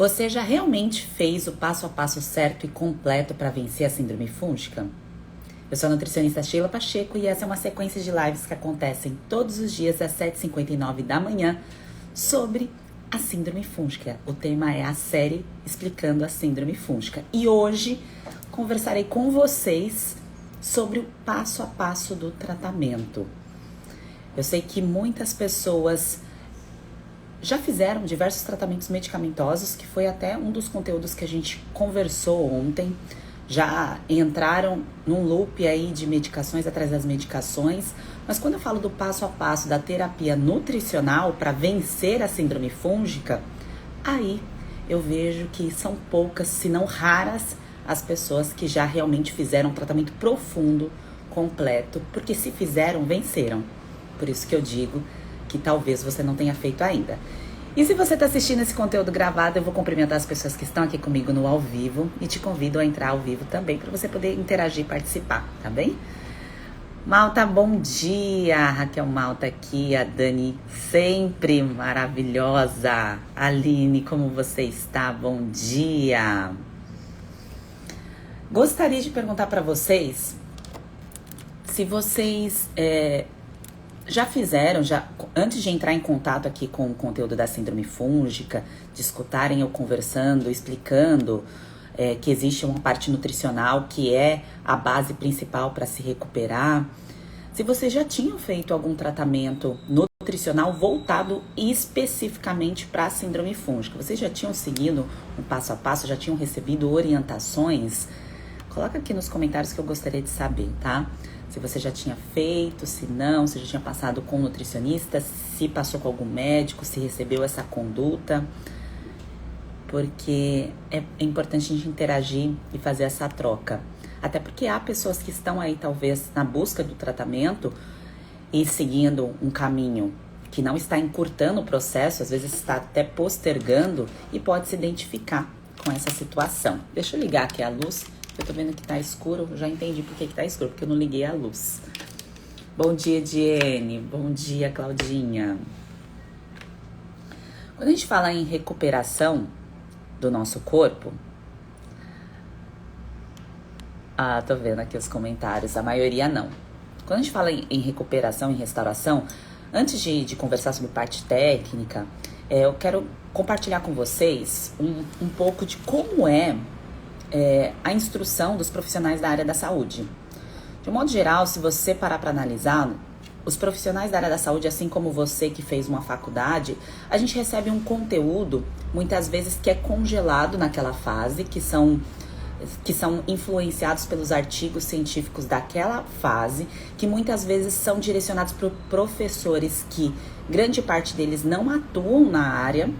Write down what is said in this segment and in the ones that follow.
Você já realmente fez o passo a passo certo e completo para vencer a síndrome fúngica? Eu sou a nutricionista Sheila Pacheco e essa é uma sequência de lives que acontecem todos os dias às 7h59 da manhã sobre a síndrome fúngica. O tema é a série explicando a síndrome fúngica. E hoje conversarei com vocês sobre o passo a passo do tratamento. Eu sei que muitas pessoas já fizeram diversos tratamentos medicamentosos, que foi até um dos conteúdos que a gente conversou ontem. Já entraram num loop aí de medicações atrás das medicações. Mas quando eu falo do passo a passo da terapia nutricional para vencer a síndrome fúngica, aí eu vejo que são poucas, se não raras, as pessoas que já realmente fizeram um tratamento profundo, completo, porque se fizeram, venceram. Por isso que eu digo que talvez você não tenha feito ainda. E se você está assistindo esse conteúdo gravado, eu vou cumprimentar as pessoas que estão aqui comigo no ao vivo e te convido a entrar ao vivo também para você poder interagir e participar, tá bem? Malta, bom dia! A Raquel Malta aqui, a Dani sempre maravilhosa. Aline, como você está? Bom dia! Gostaria de perguntar para vocês se vocês já fizeram, antes de entrar em contato aqui com o conteúdo da síndrome fúngica, de escutarem eu conversando, explicando que existe uma parte nutricional que é a base principal para se recuperar, se vocês já tinham feito algum tratamento nutricional voltado especificamente para a síndrome fúngica, vocês já tinham seguido um passo a passo, já tinham recebido orientações? Coloca aqui nos comentários que eu gostaria de saber, tá? Se você já tinha feito, se não, se já tinha passado com um nutricionista, se passou com algum médico, se recebeu essa conduta. Porque é importante a gente interagir e fazer essa troca. Até porque há pessoas que estão aí, talvez, na busca do tratamento e seguindo um caminho que não está encurtando o processo, às vezes está até postergando e pode se identificar com essa situação. Deixa eu ligar aqui a luz. Eu tô vendo que tá escuro, já entendi por que tá escuro, porque eu não liguei a luz. Bom dia, Diene. Bom dia, Claudinha. Quando a gente fala em recuperação do nosso corpo... tô vendo aqui os comentários, a maioria não. Quando a gente fala em recuperação, em restauração, antes de conversar sobre parte técnica, eu quero compartilhar com vocês um pouco de como é a instrução dos profissionais da área da saúde. De um modo geral, se você parar para analisar, os profissionais da área da saúde, assim como você que fez uma faculdade, a gente recebe um conteúdo, muitas vezes, que é congelado naquela fase, que são influenciados pelos artigos científicos daquela fase, que muitas vezes são direcionados para professores que grande parte deles não atuam na área.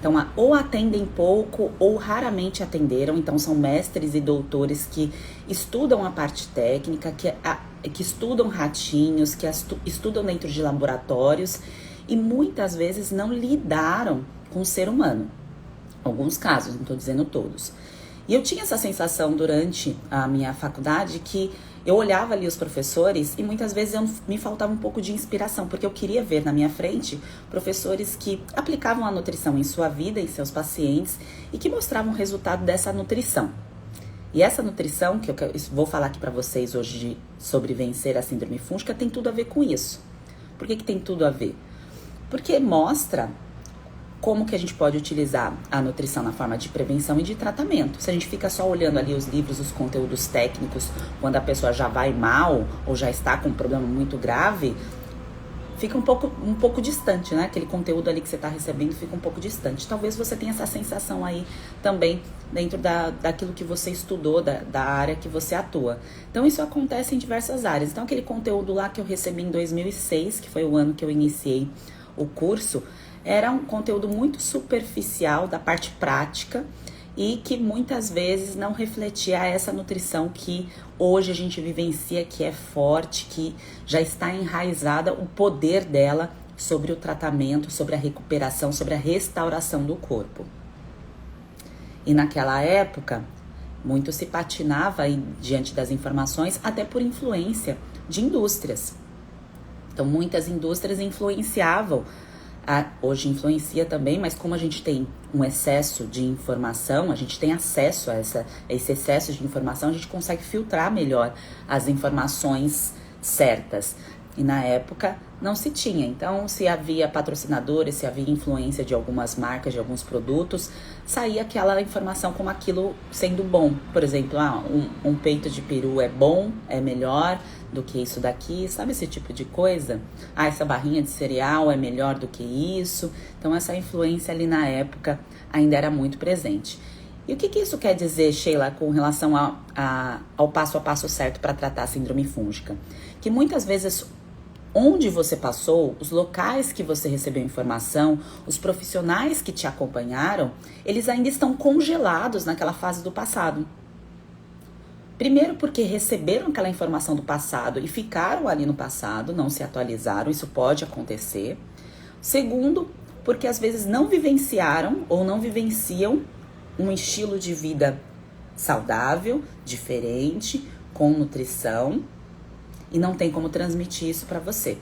Então, ou atendem pouco ou raramente atenderam. Então, são mestres e doutores que estudam a parte técnica, que estudam ratinhos, que estudam dentro de laboratórios e muitas vezes não lidaram com o ser humano. Alguns casos, não estou dizendo todos. E eu tinha essa sensação durante a minha faculdade que eu olhava ali os professores e muitas vezes me faltava um pouco de inspiração, porque eu queria ver na minha frente professores que aplicavam a nutrição em sua vida, em seus pacientes e que mostravam o resultado dessa nutrição. E essa nutrição, que eu vou falar aqui para vocês hoje sobre vencer a síndrome fúngica, tem tudo a ver com isso. Por que tem tudo a ver? Porque mostra como que a gente pode utilizar a nutrição na forma de prevenção e de tratamento. Se a gente fica só olhando ali os livros, os conteúdos técnicos, quando a pessoa já vai mal ou já está com um problema muito grave, fica um pouco distante, né? Aquele conteúdo ali que você está recebendo fica um pouco distante. Talvez você tenha essa sensação aí também dentro daquilo que você estudou, da área que você atua. Então, isso acontece em diversas áreas. Então, aquele conteúdo lá que eu recebi em 2006, que foi o ano que eu iniciei o curso, era um conteúdo muito superficial da parte prática e que muitas vezes não refletia essa nutrição que hoje a gente vivencia, que é forte, que já está enraizada, o poder dela sobre o tratamento, sobre a recuperação, sobre a restauração do corpo. E naquela época, muito se patinava aí diante das informações, até por influência de indústrias. Então, muitas indústrias influenciavam Hoje influencia também, mas como a gente tem um excesso de informação, a gente tem acesso a esse excesso de informação, a gente consegue filtrar melhor as informações certas. E na época não se tinha. Então, se havia patrocinadores, se havia influência de algumas marcas, de alguns produtos, saía aquela informação como aquilo sendo bom. Por exemplo, um peito de peru é bom, é melhor do que isso daqui, sabe esse tipo de coisa? Essa barrinha de cereal é melhor do que isso. Então, essa influência ali na época ainda era muito presente. E o que isso quer dizer, Sheila, com relação ao passo a passo certo para tratar a síndrome fúngica? Que muitas vezes onde você passou, os locais que você recebeu informação, os profissionais que te acompanharam, eles ainda estão congelados naquela fase do passado. Primeiro porque receberam aquela informação do passado e ficaram ali no passado, não se atualizaram, isso pode acontecer. Segundo, porque às vezes não vivenciaram ou não vivenciam um estilo de vida saudável, diferente, com nutrição, e não tem como transmitir isso para você.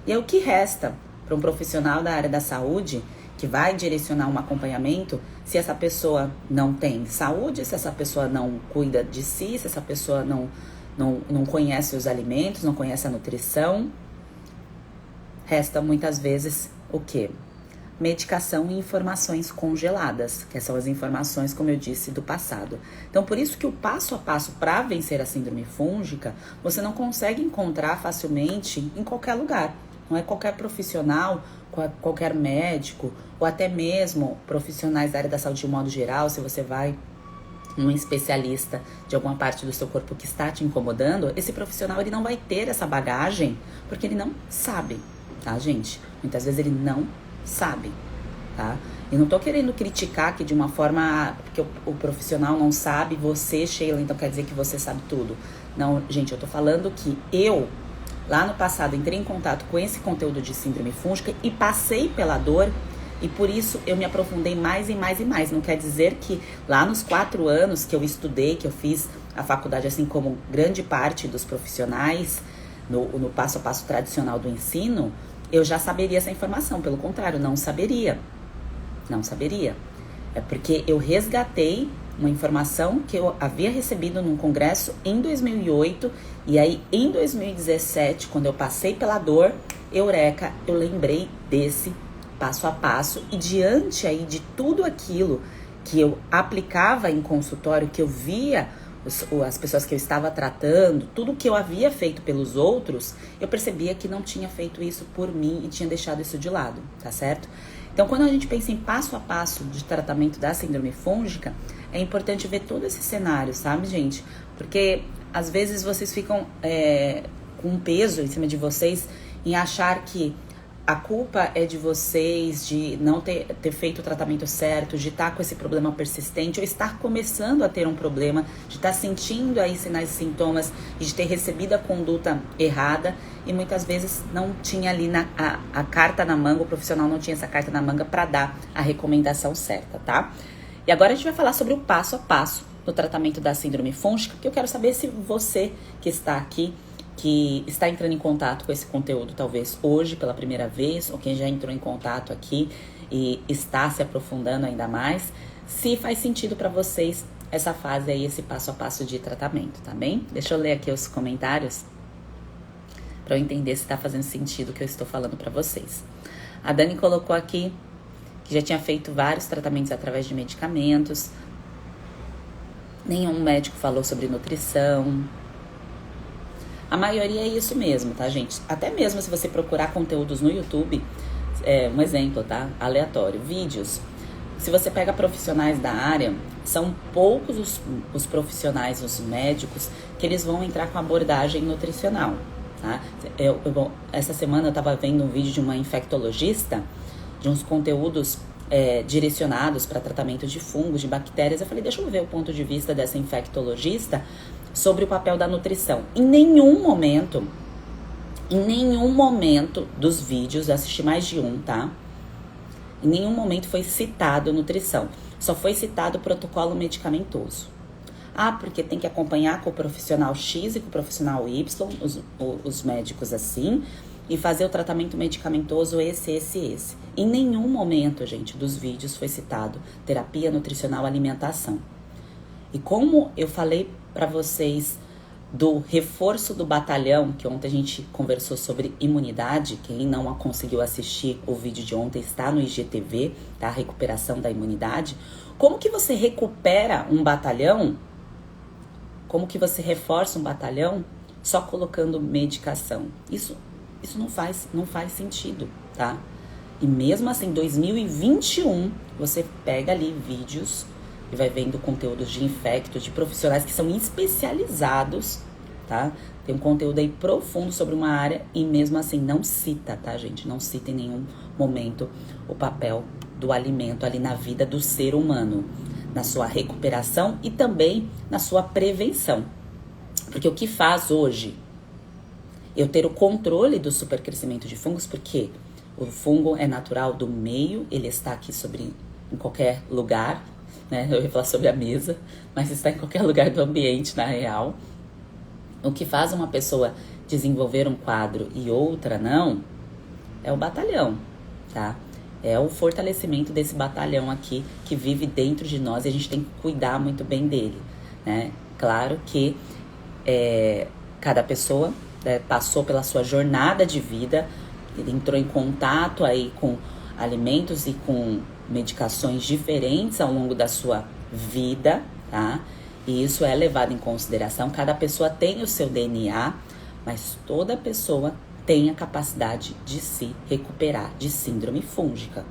E é o que resta para um profissional da área da saúde que vai direcionar um acompanhamento se essa pessoa não tem saúde, se essa pessoa não cuida de si, se essa pessoa não conhece os alimentos, não conhece a nutrição. Resta muitas vezes o quê? Medicação e informações congeladas, que são as informações, como eu disse, do passado. Então, por isso que o passo a passo para vencer a síndrome fúngica, você não consegue encontrar facilmente em qualquer lugar. Não é qualquer profissional, qualquer médico, ou até mesmo profissionais da área da saúde de um modo geral, se você vai um especialista de alguma parte do seu corpo que está te incomodando, esse profissional ele não vai ter essa bagagem, porque ele não sabe, tá, gente? Muitas vezes ele não sabe, tá? E não tô querendo criticar aqui de uma forma porque o profissional não sabe, você, Sheila, então quer dizer que você sabe tudo. Não, gente, eu tô falando que eu, lá no passado, entrei em contato com esse conteúdo de síndrome fúngica e passei pela dor e por isso eu me aprofundei mais e mais e mais. Não quer dizer que lá nos 4 anos que eu estudei, que eu fiz a faculdade, assim como grande parte dos profissionais, no passo a passo tradicional do ensino, eu já saberia essa informação. Pelo contrário, não saberia. Não saberia. É porque eu resgatei uma informação que eu havia recebido num congresso em 2008. E aí, em 2017, quando eu passei pela dor, eureka, eu lembrei desse passo a passo. E diante aí de tudo aquilo que eu aplicava em consultório, que eu via as pessoas que eu estava tratando, tudo que eu havia feito pelos outros, eu percebia que não tinha feito isso por mim e tinha deixado isso de lado, tá certo? Então, quando a gente pensa em passo a passo de tratamento da síndrome fúngica, é importante ver todo esse cenário, sabe, gente? Porque às vezes vocês ficam com um peso em cima de vocês em achar que a culpa é de vocês, de não ter feito o tratamento certo, de estar com esse problema persistente, ou estar começando a ter um problema, de estar sentindo aí sinais e sintomas, e de ter recebido a conduta errada, e muitas vezes não tinha ali a carta na manga, o profissional não tinha essa carta na manga para dar a recomendação certa, tá? E agora a gente vai falar sobre o passo a passo no tratamento da síndrome fúngica, porque eu quero saber se você que está aqui, que está entrando em contato com esse conteúdo, talvez hoje pela primeira vez, ou quem já entrou em contato aqui e está se aprofundando ainda mais, se faz sentido para vocês essa fase aí, esse passo a passo de tratamento, tá bem? Deixa eu ler aqui os comentários para eu entender se está fazendo sentido o que eu estou falando para vocês. A Dani colocou aqui que já tinha feito vários tratamentos através de medicamentos, nenhum médico falou sobre nutrição. A maioria é isso mesmo, tá, gente? Até mesmo se você procurar conteúdos no YouTube, um exemplo, tá? Aleatório, vídeos. Se você pega profissionais da área, são poucos os profissionais, os médicos, que eles vão entrar com abordagem nutricional, tá? Essa semana eu tava vendo um vídeo de uma infectologista, de uns conteúdos direcionados para tratamento de fungos, de bactérias. Eu falei, deixa eu ver o ponto de vista dessa infectologista sobre o papel da nutrição. Em nenhum momento dos vídeos, eu assisti mais de um, tá? Em nenhum momento foi citado nutrição. Só foi citado protocolo medicamentoso. Porque tem que acompanhar com o profissional X e com o profissional Y, os médicos assim. e fazer o tratamento medicamentoso esse. Em nenhum momento, gente, dos vídeos foi citado terapia nutricional, alimentação. E como eu falei para vocês do reforço do batalhão, que ontem a gente conversou sobre imunidade, quem não conseguiu assistir o vídeo de ontem está no IGTV, tá? A recuperação da imunidade. Como que você recupera um batalhão? Como que você reforça um batalhão só colocando medicação? Isso não faz sentido, tá? E mesmo assim, 2021, você pega ali vídeos e vai vendo conteúdos de infectos, de profissionais que são especializados, tá? Tem um conteúdo aí profundo sobre uma área e mesmo assim não cita, tá, gente? Não cita em nenhum momento o papel do alimento ali na vida do ser humano, na sua recuperação e também na sua prevenção. Porque o que faz hoje eu ter o controle do supercrescimento de fungos, porque o fungo é natural do meio, ele está aqui em qualquer lugar, né? Eu ia falar sobre a mesa, mas está em qualquer lugar do ambiente, na real. O que faz uma pessoa desenvolver um quadro e outra não, é o batalhão, tá? É o fortalecimento desse batalhão aqui que vive dentro de nós e a gente tem que cuidar muito bem dele, né? Claro que cada pessoa passou pela sua jornada de vida, ele entrou em contato aí com alimentos e com medicações diferentes ao longo da sua vida, tá? E isso é levado em consideração. Cada pessoa tem o seu DNA, mas toda pessoa tem a capacidade de se recuperar de síndrome fúngica.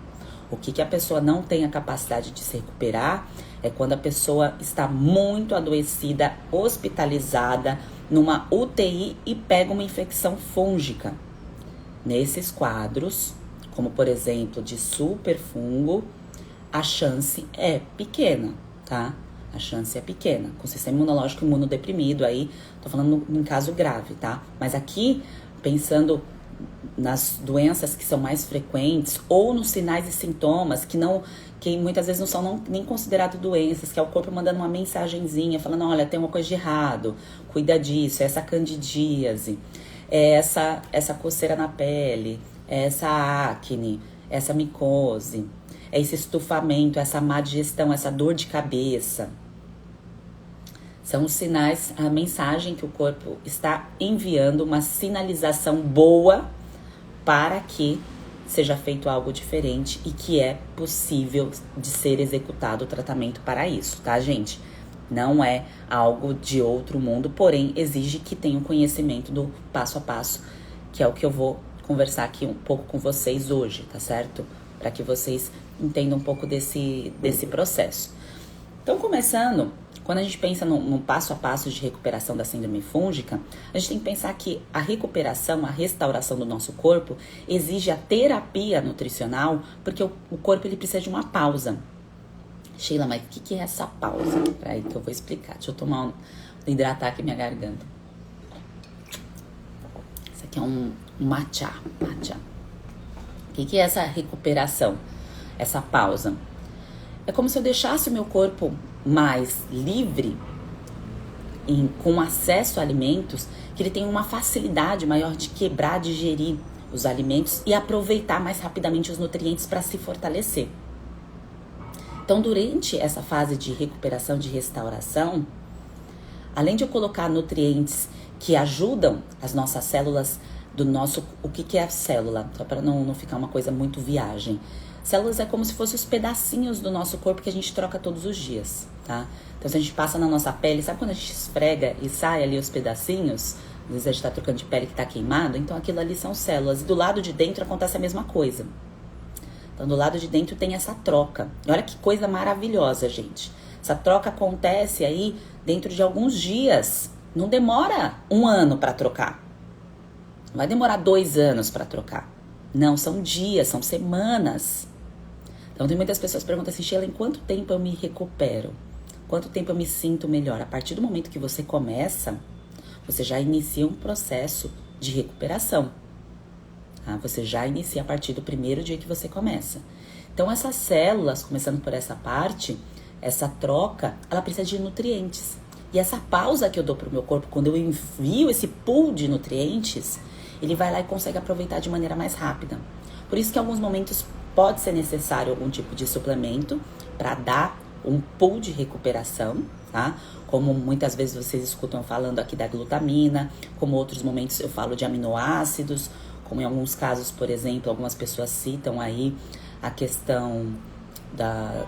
O que a pessoa não tem a capacidade de se recuperar é quando a pessoa está muito adoecida, hospitalizada, numa UTI e pega uma infecção fúngica. Nesses quadros, como por exemplo de superfungo, a chance é pequena, tá? A chance é pequena. Com sistema imunológico imunodeprimido aí, tô falando em caso grave, tá? Mas aqui, pensando nas doenças que são mais frequentes ou nos sinais e sintomas que muitas vezes não são nem considerados doenças, que é o corpo mandando uma mensagenzinha, falando, olha, tem uma coisa de errado, cuida disso, é essa candidíase, é essa coceira na pele, é essa acne, essa micose, é esse estufamento, essa má digestão, essa dor de cabeça. São os sinais, a mensagem que o corpo está enviando, uma sinalização boa para que seja feito algo diferente e que é possível de ser executado o tratamento para isso, tá, gente? Não é algo de outro mundo, porém exige que tenha um conhecimento do passo a passo, que é o que eu vou conversar aqui um pouco com vocês hoje, tá certo? Para que vocês entendam um pouco desse processo. Então, começando, quando a gente pensa no passo a passo de recuperação da síndrome fúngica, a gente tem que pensar que a recuperação, a restauração do nosso corpo exige a terapia nutricional, porque o corpo ele precisa de uma pausa. Sheila, mas o que é essa pausa? Peraí que eu vou explicar. Deixa eu hidratar aqui minha garganta. Isso aqui é um matcha. O que é essa recuperação? Essa pausa? É como se eu deixasse o meu corpo mais livre, com acesso a alimentos, que ele tem uma facilidade maior de quebrar, digerir os alimentos e aproveitar mais rapidamente os nutrientes para se fortalecer. Então, durante essa fase de recuperação, de restauração, além de eu colocar nutrientes que ajudam as nossas células do nosso... O que é a célula? Só para não ficar uma coisa muito viagem. Células é como se fossem os pedacinhos do nosso corpo que a gente troca todos os dias, tá? Então, se a gente passa na nossa pele, sabe quando a gente esfrega e sai ali os pedacinhos? Às vezes a gente tá trocando de pele que tá queimado, então aquilo ali são células. E do lado de dentro acontece a mesma coisa. Então, do lado de dentro tem essa troca. E olha que coisa maravilhosa, gente. Essa troca acontece aí dentro de alguns dias. Não demora 1 ano para trocar. Não vai demorar 2 anos para trocar. Não, são dias, são semanas. Então, tem muitas pessoas que perguntam assim, Sheila, em quanto tempo eu me recupero? Quanto tempo eu me sinto melhor? A partir do momento que você começa, você já inicia um processo de recuperação. Tá? Você já inicia a partir do primeiro dia que você começa. Então, essas células, começando por essa parte, essa troca, ela precisa de nutrientes. E essa pausa que eu dou para o meu corpo, quando eu envio esse pool de nutrientes, ele vai lá e consegue aproveitar de maneira mais rápida. Por isso que em alguns momentos pode ser necessário algum tipo de suplemento para dar um pull de recuperação, tá? Como muitas vezes vocês escutam falando aqui da glutamina, como outros momentos eu falo de aminoácidos, como em alguns casos, por exemplo, algumas pessoas citam aí a questão da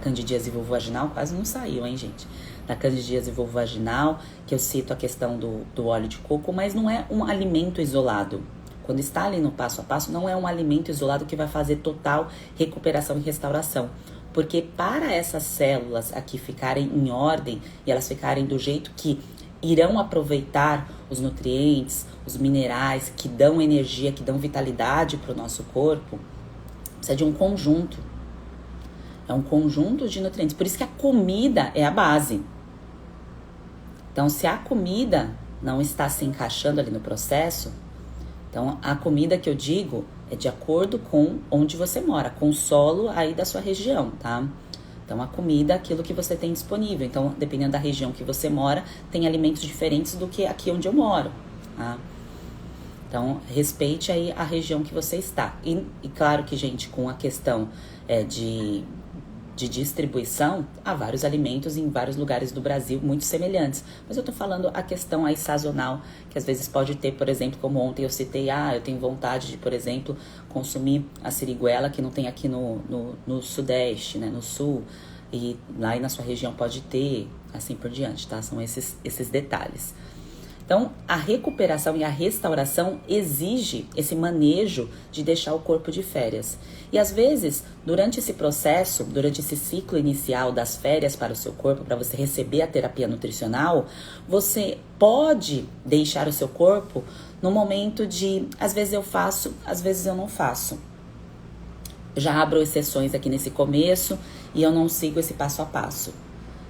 candidíase vulvovaginal, quase não saiu, hein, gente? Da candidíase vulvovaginal, que eu cito a questão do óleo de coco, mas não é um alimento isolado. Quando está ali no passo a passo, não é um alimento isolado que vai fazer total recuperação e restauração. Porque para essas células aqui ficarem em ordem e elas ficarem do jeito que irão aproveitar os nutrientes, os minerais que dão energia, que dão vitalidade para o nosso corpo, precisa de um conjunto. É um conjunto de nutrientes. Por isso que a comida é a base. Então, se a comida não está se encaixando ali no processo, então a comida que eu digo é de acordo com onde você mora, com o solo aí da sua região, tá? Então, a comida é aquilo que você tem disponível. Então, dependendo da região que você mora, tem alimentos diferentes do que aqui onde eu moro, tá? Então, respeite aí a região que você está. E claro que, gente, com a questão de distribuição, há vários alimentos em vários lugares do Brasil muito semelhantes. Mas eu tô falando a questão aí sazonal, que às vezes pode ter, por exemplo, como ontem eu citei, eu tenho vontade de, por exemplo, consumir a siriguela que não tem aqui no Sudeste, né, no Sul, e lá na sua região pode ter, assim por diante, tá? São esses detalhes. Então, a recuperação e a restauração exige esse manejo de deixar o corpo de férias. E às vezes, durante esse processo, durante esse ciclo inicial das férias para o seu corpo, para você receber a terapia nutricional, você pode deixar o seu corpo no momento de, às vezes eu faço, às vezes eu não faço. Eu já abro exceções aqui nesse começo e eu não sigo esse passo a passo.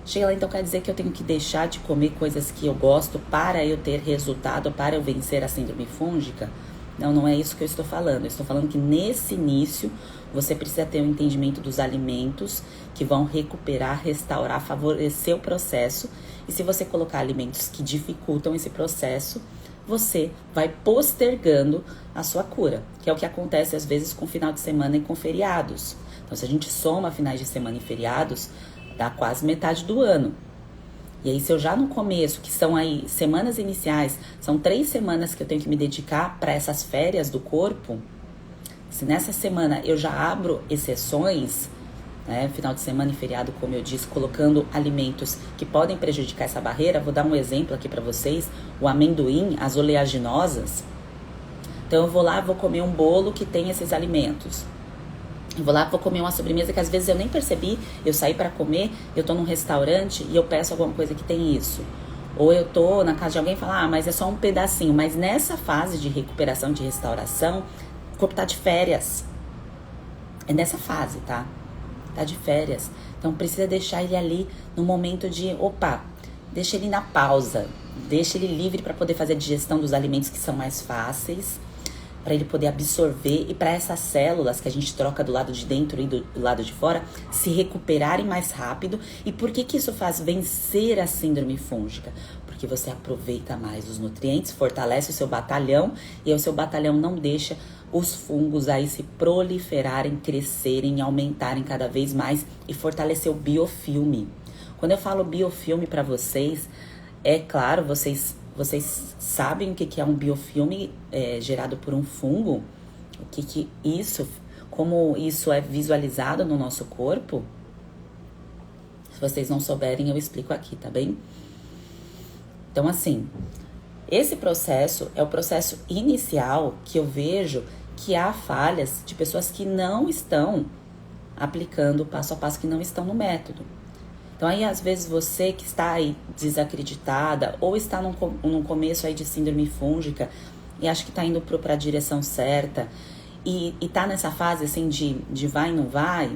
Chega lá, então quer dizer que eu tenho que deixar de comer coisas que eu gosto para eu ter resultado, para eu vencer a síndrome fúngica? Não, não é isso que eu estou falando. Eu estou falando que nesse início você precisa ter um entendimento dos alimentos que vão recuperar, restaurar, favorecer o processo. E se você colocar alimentos que dificultam esse processo, você vai postergando a sua cura, que é o que acontece às vezes com final de semana e com feriados. Então, se a gente soma finais de semana e feriados, dá quase metade do ano. E aí, se eu já no começo, que são aí semanas iniciais, são 3 semanas que eu tenho que me dedicar para essas férias do corpo, se nessa semana eu já abro exceções, né, final de semana e feriado, como eu disse, colocando alimentos que podem prejudicar essa barreira, vou dar um exemplo aqui para vocês, o amendoim, as oleaginosas. Então, eu vou lá, vou comer um bolo que tem esses alimentos. Eu vou lá, vou comer uma sobremesa que às vezes eu nem percebi, eu saí para comer, eu tô num restaurante e eu peço alguma coisa que tem isso. Ou eu tô na casa de alguém e falo, mas é só um pedacinho. Mas nessa fase de recuperação, de restauração, o corpo tá de férias. É nessa fase, tá? Tá de férias. Então precisa deixar ele ali no momento de, deixa ele na pausa. Deixa ele livre para poder fazer a digestão dos alimentos que são mais fáceis, para ele poder absorver e para essas células que a gente troca do lado de dentro e do lado de fora se recuperarem mais rápido. E por que isso faz vencer a síndrome fúngica? Porque você aproveita mais os nutrientes, fortalece o seu batalhão e aí o seu batalhão não deixa os fungos aí se proliferarem, crescerem, aumentarem cada vez mais e fortalecer o biofilme. Quando eu falo biofilme para vocês, é claro, vocês sabem o que é um biofilme gerado por um fungo? Como isso é visualizado no nosso corpo? Se vocês não souberem, eu explico aqui, tá bem? Então, assim, esse processo é o processo inicial que eu vejo que há falhas de pessoas que não estão aplicando o passo a passo, que não estão no método. Então, aí, às vezes, você que está aí desacreditada ou está num começo aí de síndrome fúngica e acha que está indo para a direção certa e está nessa fase, assim, de vai e não vai,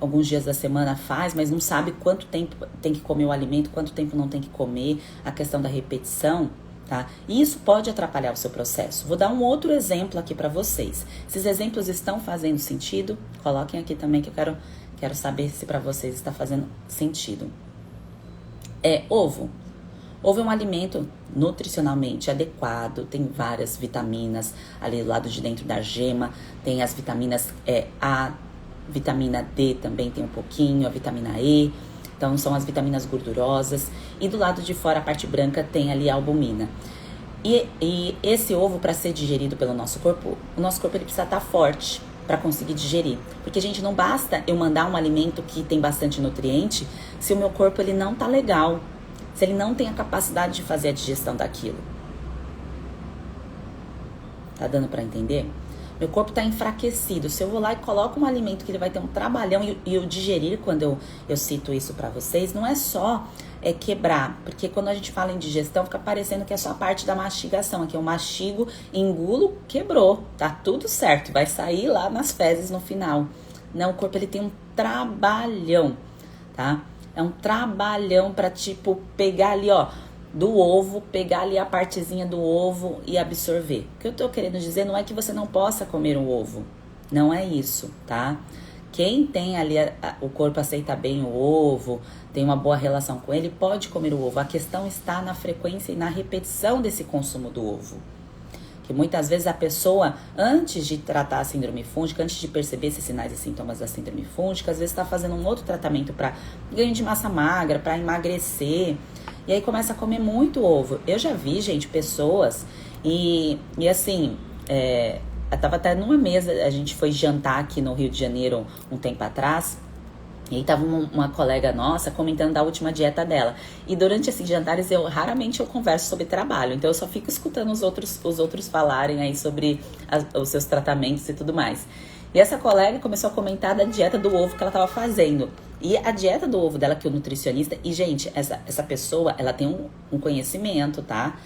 alguns dias da semana faz, mas não sabe quanto tempo tem que comer o alimento, quanto tempo não tem que comer, a questão da repetição, tá? E isso pode atrapalhar o seu processo. Vou dar um outro exemplo aqui para vocês. Esses exemplos estão fazendo sentido? Coloquem aqui também que eu quero saber se para vocês está fazendo sentido. Ovo. Ovo é um alimento nutricionalmente adequado, tem várias vitaminas ali do lado de dentro da gema, tem as vitaminas A, vitamina D também tem um pouquinho, a vitamina E, então são as vitaminas gordurosas, e do lado de fora a parte branca tem ali a albumina. E esse ovo, para ser digerido pelo nosso corpo, o nosso corpo ele precisa estar forte para conseguir digerir. Porque, gente, não basta eu mandar um alimento que tem bastante nutriente se o meu corpo ele não tá legal, se ele não tem a capacidade de fazer a digestão daquilo. Tá dando para entender? Meu corpo tá enfraquecido. Se eu vou lá e coloco um alimento que ele vai ter um trabalhão e eu digerir, quando eu cito isso para vocês, não é só quebrar, porque quando a gente fala em digestão fica parecendo que é só a parte da mastigação. Aqui eu mastigo, engulo, quebrou, tá tudo certo, vai sair lá nas fezes no final. Não, o corpo ele tem um trabalhão, tá? É um trabalhão pra tipo pegar ali, ó, do ovo, pegar ali a partezinha do ovo e absorver. O que eu tô querendo dizer não é que você não possa comer um ovo, não é isso, tá? Quem tem ali, o corpo aceita bem o ovo, tem uma boa relação com ele, pode comer o ovo. A questão está na frequência e na repetição desse consumo do ovo. Que muitas vezes a pessoa, antes de tratar a síndrome fúngica, antes de perceber esses sinais e sintomas da síndrome fúngica, às vezes está fazendo um outro tratamento para ganho de massa magra, para emagrecer. E aí começa a comer muito ovo. Eu já vi, gente, pessoas e assim... Eu tava até numa mesa, a gente foi jantar aqui no Rio de Janeiro um tempo atrás, e aí tava uma colega nossa comentando da última dieta dela. E durante esses jantares raramente eu converso sobre trabalho, então eu só fico escutando os outros falarem aí sobre os seus tratamentos e tudo mais. E essa colega começou a comentar da dieta do ovo que ela tava fazendo. E a dieta do ovo dela, que o nutricionista... E, gente, essa pessoa, ela tem um conhecimento, tá?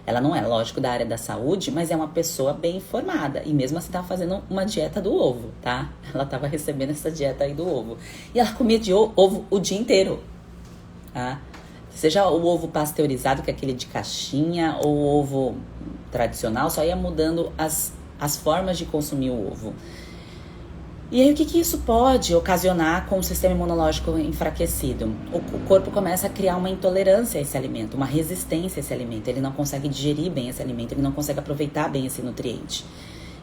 Ela não é, lógico, da área da saúde, mas é uma pessoa bem informada. E mesmo assim tava fazendo uma dieta do ovo, tá? Ela tava recebendo essa dieta aí do ovo. E ela comia de ovo o dia inteiro, tá? Seja o ovo pasteurizado, que é aquele de caixinha, ou o ovo tradicional, só ia mudando as formas de consumir o ovo. E aí, o que isso pode ocasionar com o sistema imunológico enfraquecido? O corpo começa a criar uma intolerância a esse alimento, uma resistência a esse alimento. Ele não consegue digerir bem esse alimento, ele não consegue aproveitar bem esse nutriente.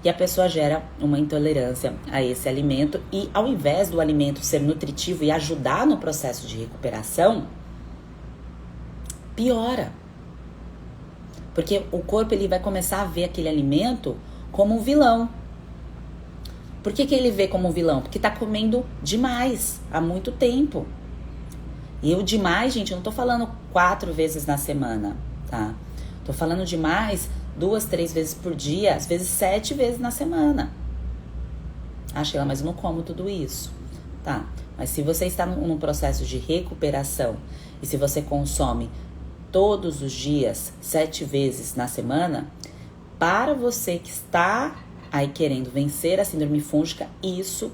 E a pessoa gera uma intolerância a esse alimento e, ao invés do alimento ser nutritivo e ajudar no processo de recuperação, piora. Porque o corpo ele vai começar a ver aquele alimento como um vilão. Por que ele vê como um vilão? Porque tá comendo demais há muito tempo. E o demais, gente, eu não tô falando 4 vezes na semana, tá? Tô falando demais 2, 3 vezes por dia, às vezes 7 vezes na semana. Ah, Sheila, mas eu não como tudo isso. Tá, mas se você está num processo de recuperação e se você consome todos os dias, 7 vezes na semana, para você que está aí querendo vencer a síndrome fúngica, isso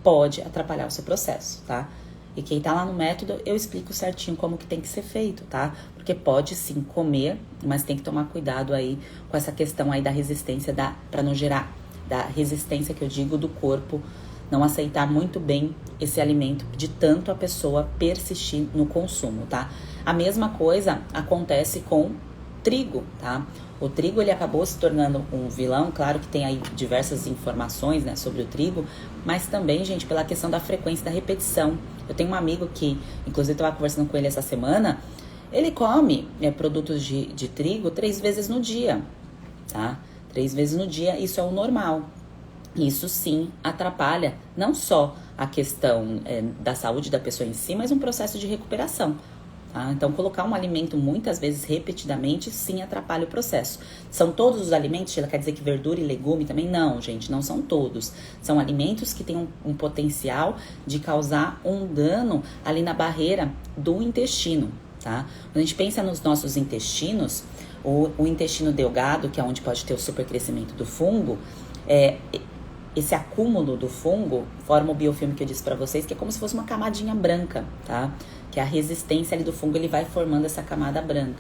pode atrapalhar o seu processo, tá? E quem tá lá no método, eu explico certinho como que tem que ser feito, tá? Porque pode sim comer, mas tem que tomar cuidado aí com essa questão aí da resistência, para não gerar, da resistência que eu digo do corpo, não aceitar muito bem esse alimento, de tanto a pessoa persistir no consumo, tá? A mesma coisa acontece com trigo, tá? O trigo, ele acabou se tornando um vilão, claro que tem aí diversas informações, né, sobre o trigo, mas também, gente, pela questão da frequência da repetição. Eu tenho um amigo que, inclusive, eu estava conversando com ele essa semana, ele come produtos de trigo 3 vezes no dia, tá? 3 vezes no dia, isso é o normal. Isso sim atrapalha não só a questão da saúde da pessoa em si, mas um processo de recuperação. Tá? Então, colocar um alimento muitas vezes repetidamente, sim, atrapalha o processo. São todos os alimentos? Ela quer dizer que verdura e legume também? Não, gente, não são todos. São alimentos que têm um potencial de causar um dano ali na barreira do intestino, tá? Quando a gente pensa nos nossos intestinos, o intestino delgado, que é onde pode ter o supercrescimento do fungo, esse acúmulo do fungo forma o biofilme que eu disse para vocês, que é como se fosse uma camadinha branca, tá? Que a resistência ali do fungo, ele vai formando essa camada branca.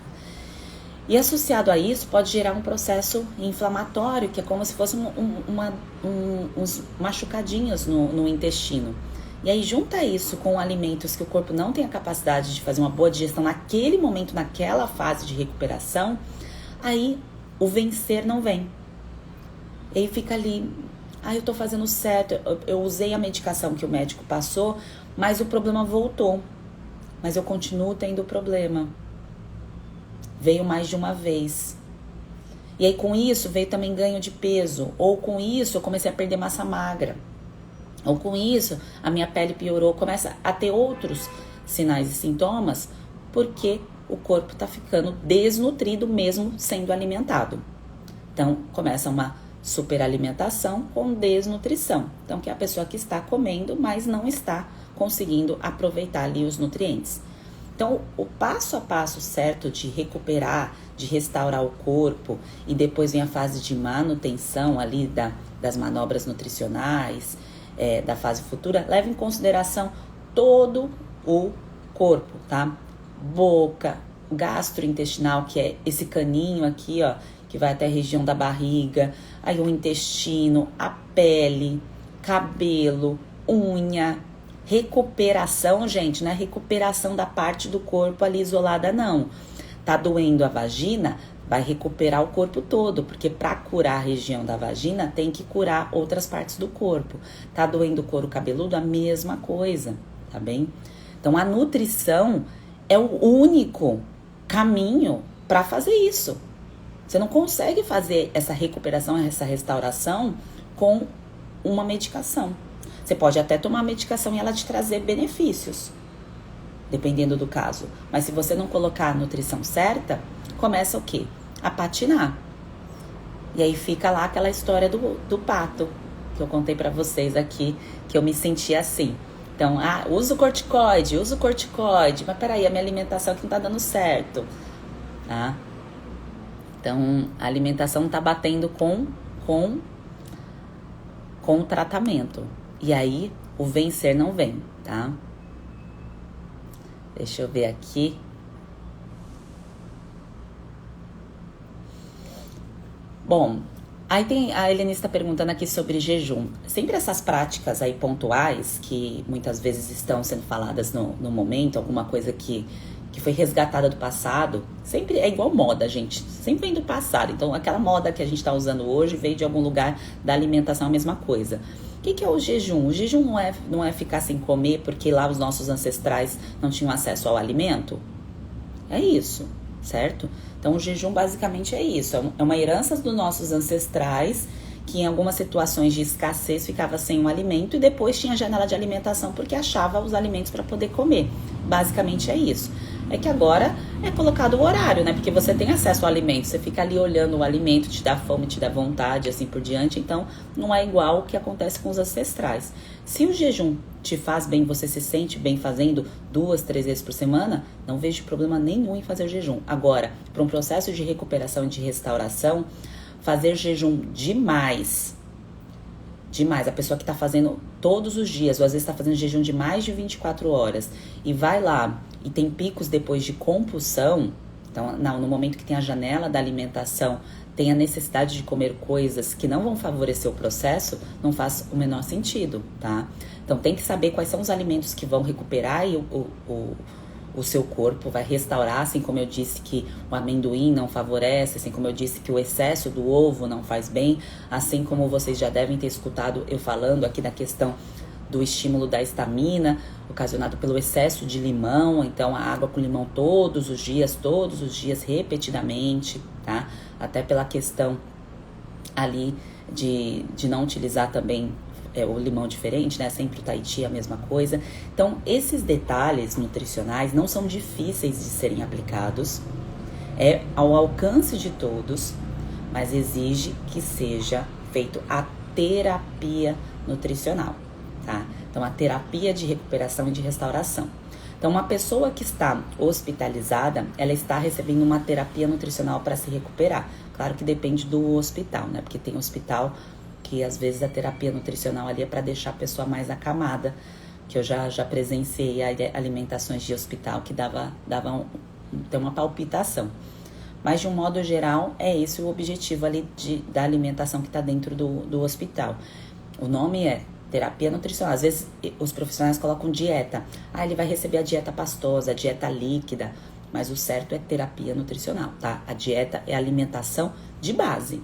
E associado a isso, pode gerar um processo inflamatório, que é como se fosse uns machucadinhos no intestino. E aí junta isso com alimentos que o corpo não tem a capacidade de fazer uma boa digestão naquele momento, naquela fase de recuperação, aí o vencer não vem. E aí fica ali, eu tô fazendo certo, eu usei a medicação que o médico passou, mas o problema voltou. Mas eu continuo tendo problema. Veio mais de uma vez. E aí com isso veio também ganho de peso. Ou com isso eu comecei a perder massa magra. Ou com isso a minha pele piorou. Começa a ter outros sinais e sintomas porque o corpo está ficando desnutrido mesmo sendo alimentado. Então começa uma superalimentação com desnutrição. Então que é a pessoa que está comendo, mas não está conseguindo aproveitar ali os nutrientes. Então, o passo a passo certo de recuperar, de restaurar o corpo e depois vem a fase de manutenção ali das manobras nutricionais, da fase futura, leva em consideração todo o corpo, tá? Boca, gastrointestinal, que é esse caninho aqui, ó, que vai até a região da barriga, aí o intestino, a pele, cabelo, unha. Recuperação, gente, não é recuperação da parte do corpo ali isolada, não. Tá doendo a vagina, vai recuperar o corpo todo, porque para curar a região da vagina, tem que curar outras partes do corpo. Tá doendo o couro cabeludo, a mesma coisa, tá bem? Então, a nutrição é o único caminho para fazer isso. Você não consegue fazer essa recuperação, essa restauração com uma medicação. Você pode até tomar a medicação e ela te trazer benefícios, dependendo do caso. Mas se você não colocar a nutrição certa, começa o quê? A patinar. E aí fica lá aquela história do pato, que eu contei pra vocês aqui, que eu me senti assim. Então, uso corticoide. Mas peraí, a minha alimentação aqui não tá dando certo. Tá? Então, a alimentação tá batendo com o tratamento. E aí, o vencer não vem, tá? Deixa eu ver aqui. Bom, aí a Helene está perguntando aqui sobre jejum. Sempre essas práticas aí pontuais, que muitas vezes estão sendo faladas no momento, alguma coisa que foi resgatada do passado, sempre é igual moda, gente. Sempre vem do passado. Então, aquela moda que a gente está usando hoje veio de algum lugar da alimentação, a mesma coisa. O que é o jejum? O jejum não é ficar sem comer porque lá os nossos ancestrais não tinham acesso ao alimento? É isso, certo? Então, o jejum basicamente é isso. É uma herança dos nossos ancestrais que em algumas situações de escassez ficava sem um alimento e depois tinha janela de alimentação porque achava os alimentos para poder comer. Basicamente é isso. É que agora é colocado o horário, né? Porque você tem acesso ao alimento, você fica ali olhando o alimento, te dá fome, te dá vontade, assim por diante. Então, não é igual o que acontece com os ancestrais. Se o jejum te faz bem, você se sente bem fazendo 2, 3 vezes por semana, não vejo problema nenhum em fazer jejum. Agora, para um processo de recuperação e de restauração, fazer jejum demais, a pessoa que está fazendo todos os dias, ou às vezes está fazendo jejum de mais de 24 horas, e vai lá e tem picos depois de compulsão, então no momento que tem a janela da alimentação, tem a necessidade de comer coisas que não vão favorecer o processo, não faz o menor sentido, tá? Então tem que saber quais são os alimentos que vão recuperar e o seu corpo vai restaurar, assim como eu disse que o amendoim não favorece, assim como eu disse que o excesso do ovo não faz bem, assim como vocês já devem ter escutado eu falando aqui da questão do estímulo da histamina, ocasionado pelo excesso de limão, então a água com limão todos os dias, repetidamente, tá? Até pela questão ali de não utilizar também o limão diferente, né? Sempre o Tahiti é a mesma coisa. Então, esses detalhes nutricionais não são difíceis de serem aplicados, é ao alcance de todos, mas exige que seja feito a terapia nutricional, tá? Então, a terapia de recuperação e de restauração. Então, uma pessoa que está hospitalizada, ela está recebendo uma terapia nutricional para se recuperar. Claro que depende do hospital, né? Porque tem hospital que às vezes a terapia nutricional ali é para deixar a pessoa mais acamada, que eu já presenciei alimentações de hospital que davam uma palpitação. Mas de um modo geral é esse o objetivo ali da alimentação que está dentro do hospital. O nome é Terapia nutricional. Às vezes os profissionais colocam dieta. Ah, ele vai receber a dieta pastosa, a dieta líquida. Mas o certo é terapia nutricional, tá? A dieta é alimentação de base.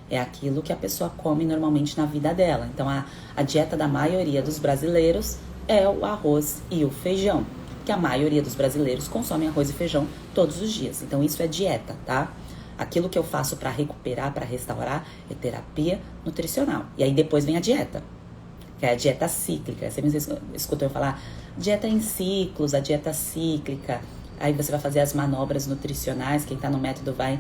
É aquilo que a pessoa come normalmente na vida dela. Então, a dieta da maioria dos brasileiros é o arroz e o feijão. Que a maioria dos brasileiros consome arroz e feijão todos os dias. Então, isso é dieta, tá? Aquilo que eu faço para recuperar, para restaurar, é terapia nutricional. E aí depois vem a dieta, que é a dieta cíclica. Você me escutou eu falar dieta em ciclos, a dieta cíclica. Aí você vai fazer as manobras nutricionais. Quem tá no método vai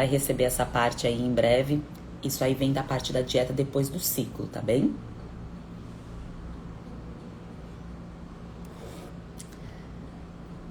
receber essa parte aí em breve. Isso aí vem da parte da dieta depois do ciclo, tá bem?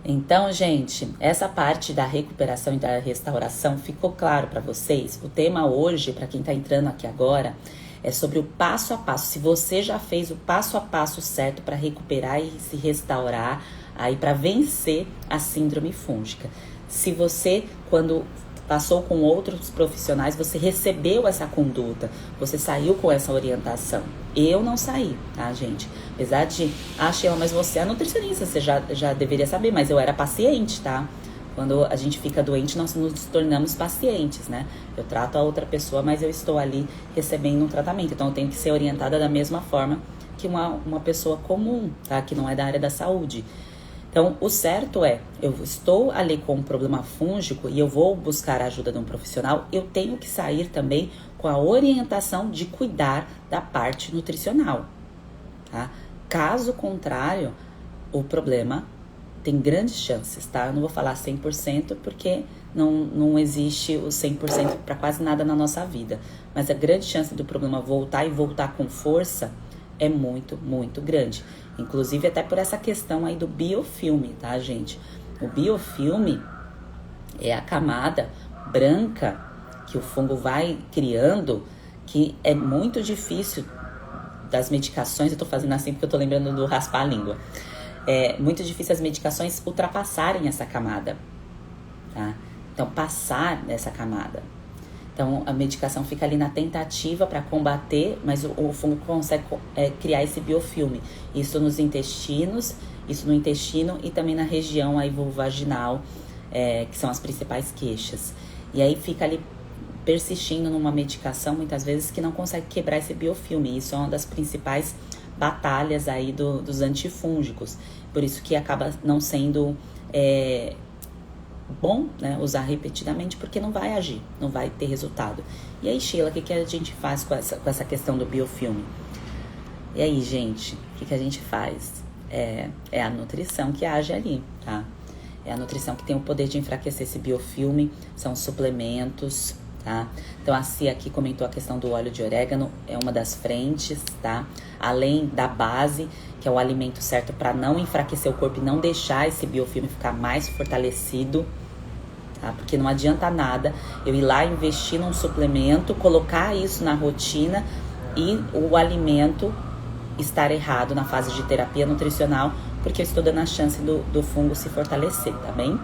Então, gente, essa parte da recuperação e da restauração ficou claro para vocês? O tema hoje, para quem tá entrando aqui agora, é sobre o passo a passo. Se você já fez o passo a passo certo para recuperar e se restaurar, aí para vencer a síndrome fúngica. Se você, quando passou com outros profissionais, você recebeu essa conduta, você saiu com essa orientação. Eu não saí, tá, gente? Apesar de, Sheila, mas você é nutricionista, você já deveria saber, mas eu era paciente, tá? Quando a gente fica doente, nós nos tornamos pacientes, né? Eu trato a outra pessoa, mas eu estou ali recebendo um tratamento. Então, eu tenho que ser orientada da mesma forma que uma pessoa comum, tá? Que não é da área da saúde. Então, o certo é, eu estou ali com um problema fúngico e eu vou buscar a ajuda de um profissional, eu tenho que sair também com a orientação de cuidar da parte nutricional, tá? Caso contrário, o problema tem grandes chances, tá? Eu não vou falar 100% porque não existe o 100% para quase nada na nossa vida. Mas a grande chance do problema voltar e voltar com força é muito, muito grande. Inclusive até por essa questão aí do biofilme, tá, gente? O biofilme é a camada branca que o fungo vai criando, que é muito difícil das medicações, eu tô fazendo assim porque eu tô lembrando do raspar a língua. É muito difícil as medicações ultrapassarem essa camada, tá? Então, passar nessa camada. Então, a medicação fica ali na tentativa para combater, mas o fungo consegue criar esse biofilme. Isso nos intestinos, isso no intestino e também na região aí vulvovaginal, que são as principais queixas. E aí fica ali persistindo numa medicação, muitas vezes, que não consegue quebrar esse biofilme. Isso é uma das principais batalhas aí dos antifúngicos. Por isso que acaba não sendo bom, né, usar repetidamente, porque não vai agir, não vai ter resultado. E aí, Sheila, o que a gente faz com essa questão do biofilme? E aí, gente, o que a gente faz? É a nutrição que age ali, tá? É a nutrição que tem o poder de enfraquecer esse biofilme, são suplementos, tá? Então, a Cia aqui comentou a questão do óleo de orégano, é uma das frentes, tá? Além da base, que é o alimento certo para não enfraquecer o corpo e não deixar esse biofilme ficar mais fortalecido, tá? Porque não adianta nada eu ir lá investir num suplemento, colocar isso na rotina e o alimento estar errado na fase de terapia nutricional, porque eu estou dando a chance do fungo se fortalecer, tá bem?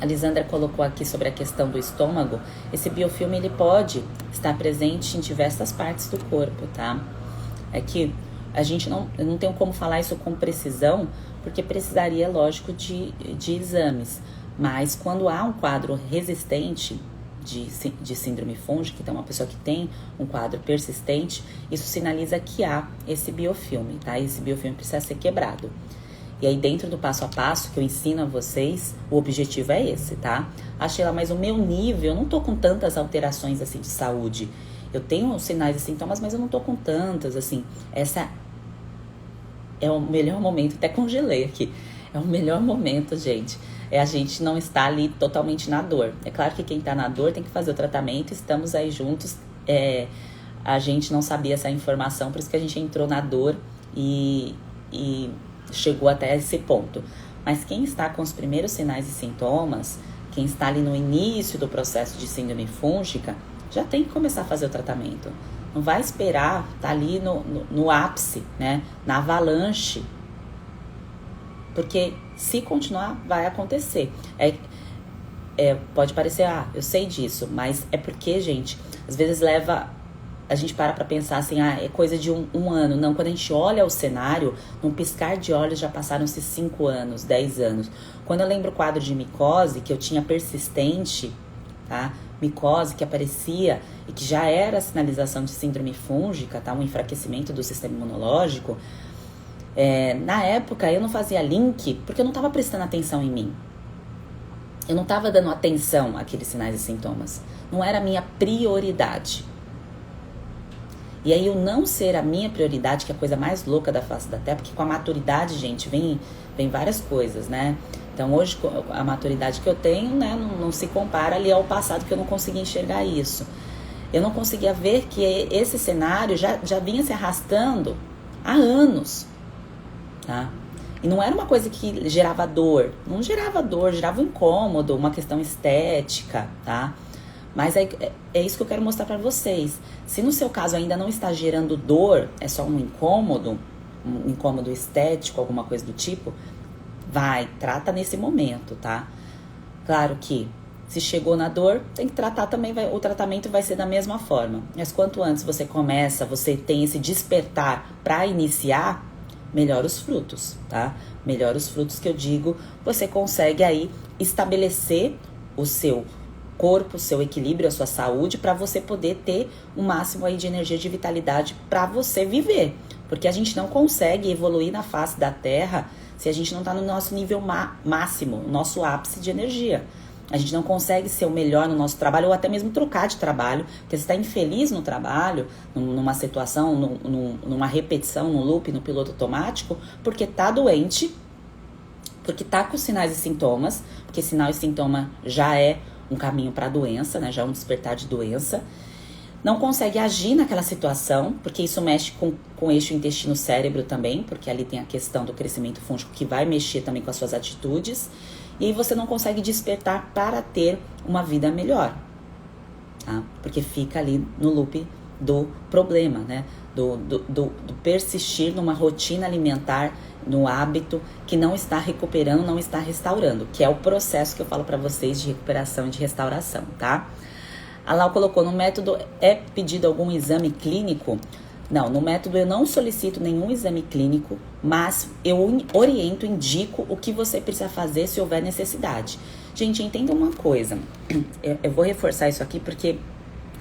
A Lisandra colocou aqui sobre a questão do estômago. Esse biofilme, ele pode estar presente em diversas partes do corpo, tá? É que eu não tenho como falar isso com precisão, porque precisaria, lógico, de exames. Mas quando há um quadro resistente de síndrome fúngica, então uma pessoa que tem um quadro persistente, isso sinaliza que há esse biofilme, tá? Esse biofilme precisa ser quebrado. E aí, dentro do passo a passo que eu ensino a vocês, o objetivo é esse, tá? Sheila, mas o meu nível, eu não tô com tantas alterações, assim, de saúde. Eu tenho sinais e sintomas, mas eu não tô com tantas, assim. Essa é o melhor momento, até congelei aqui. É o melhor momento, gente. A gente não estar ali totalmente na dor. É claro que quem tá na dor tem que fazer o tratamento, estamos aí juntos. A gente não sabia essa informação, por isso que a gente entrou na dor e chegou até esse ponto. Mas quem está com os primeiros sinais e sintomas, quem está ali no início do processo de síndrome fúngica, já tem que começar a fazer o tratamento. Não vai esperar estar ali no ápice, né? Na avalanche. Porque se continuar, vai acontecer. Pode parecer, eu sei disso, mas é porque, gente, às vezes leva a gente para pra pensar assim, é coisa de um ano. Não, quando a gente olha o cenário, num piscar de olhos já passaram-se 5 anos, 10 anos. Quando eu lembro o quadro de micose, que eu tinha persistente, tá? Micose que aparecia e que já era sinalização de síndrome fúngica, tá? Um enfraquecimento do sistema imunológico. Na época eu não fazia link porque eu não estava prestando atenção em mim. Eu não estava dando atenção àqueles sinais e sintomas. Não era a minha prioridade. E aí o não ser a minha prioridade, que é a coisa mais louca da face da Terra, porque com a maturidade, gente, vem várias coisas, né? Então hoje a maturidade que eu tenho, né, não se compara ali ao passado, que eu não conseguia enxergar isso. Eu não conseguia ver que esse cenário já vinha se arrastando há anos, tá? E não era uma coisa que gerava dor, não gerava dor, gerava um incômodo, uma questão estética, tá? Mas é isso que eu quero mostrar pra vocês. Se no seu caso ainda não está gerando dor, é só um incômodo estético, alguma coisa do tipo, trata nesse momento, tá? Claro que se chegou na dor, tem que tratar também, o tratamento vai ser da mesma forma. Mas quanto antes você começa, você tem esse despertar pra iniciar, melhor os frutos, tá? Melhor os frutos que eu digo, você consegue aí estabelecer o seu corpo, o seu equilíbrio, a sua saúde, para você poder ter o máximo aí de energia, de vitalidade para você viver. Porque a gente não consegue evoluir na face da Terra se a gente não tá no nosso nível máximo, no nosso ápice de energia. A gente não consegue ser o melhor no nosso trabalho ou até mesmo trocar de trabalho, porque você está infeliz no trabalho, numa situação, numa repetição, no loop, no piloto automático, porque tá doente, porque tá com sinais e sintomas, porque sinal e sintoma já é um caminho para a doença, né? Já é um despertar de doença. Não consegue agir naquela situação, porque isso mexe com o eixo intestino-cérebro também, porque ali tem a questão do crescimento fúngico que vai mexer também com as suas atitudes. E aí você não consegue despertar para ter uma vida melhor, tá? Porque fica ali no loop do problema, né? Do persistir numa rotina alimentar, no hábito que não está recuperando, não está restaurando, que é o processo que eu falo para vocês de recuperação e de restauração, tá? A Lau colocou, no método é pedido algum exame clínico? Não, no método eu não solicito nenhum exame clínico, mas eu oriento, indico o que você precisa fazer se houver necessidade. Gente, entenda uma coisa, eu vou reforçar isso aqui porque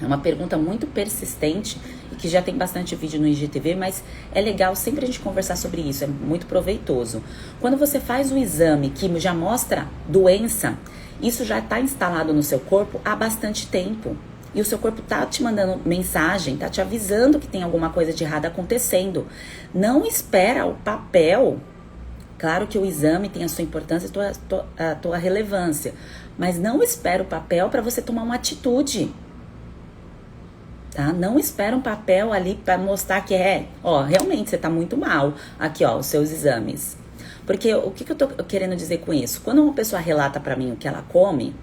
é uma pergunta muito persistente e que já tem bastante vídeo no IGTV, mas é legal sempre a gente conversar sobre isso, é muito proveitoso. Quando você faz um exame que já mostra doença, isso já está instalado no seu corpo há bastante tempo. E o seu corpo tá te mandando mensagem, tá te avisando que tem alguma coisa de errado acontecendo. Não espera o papel. Claro que o exame tem a sua importância e a tua relevância, mas não espera o papel para você tomar uma atitude. Tá? Não espera um papel ali para mostrar que realmente você tá muito mal. Aqui, os seus exames. Porque o que eu tô querendo dizer com isso? Quando uma pessoa relata para mim o que ela come,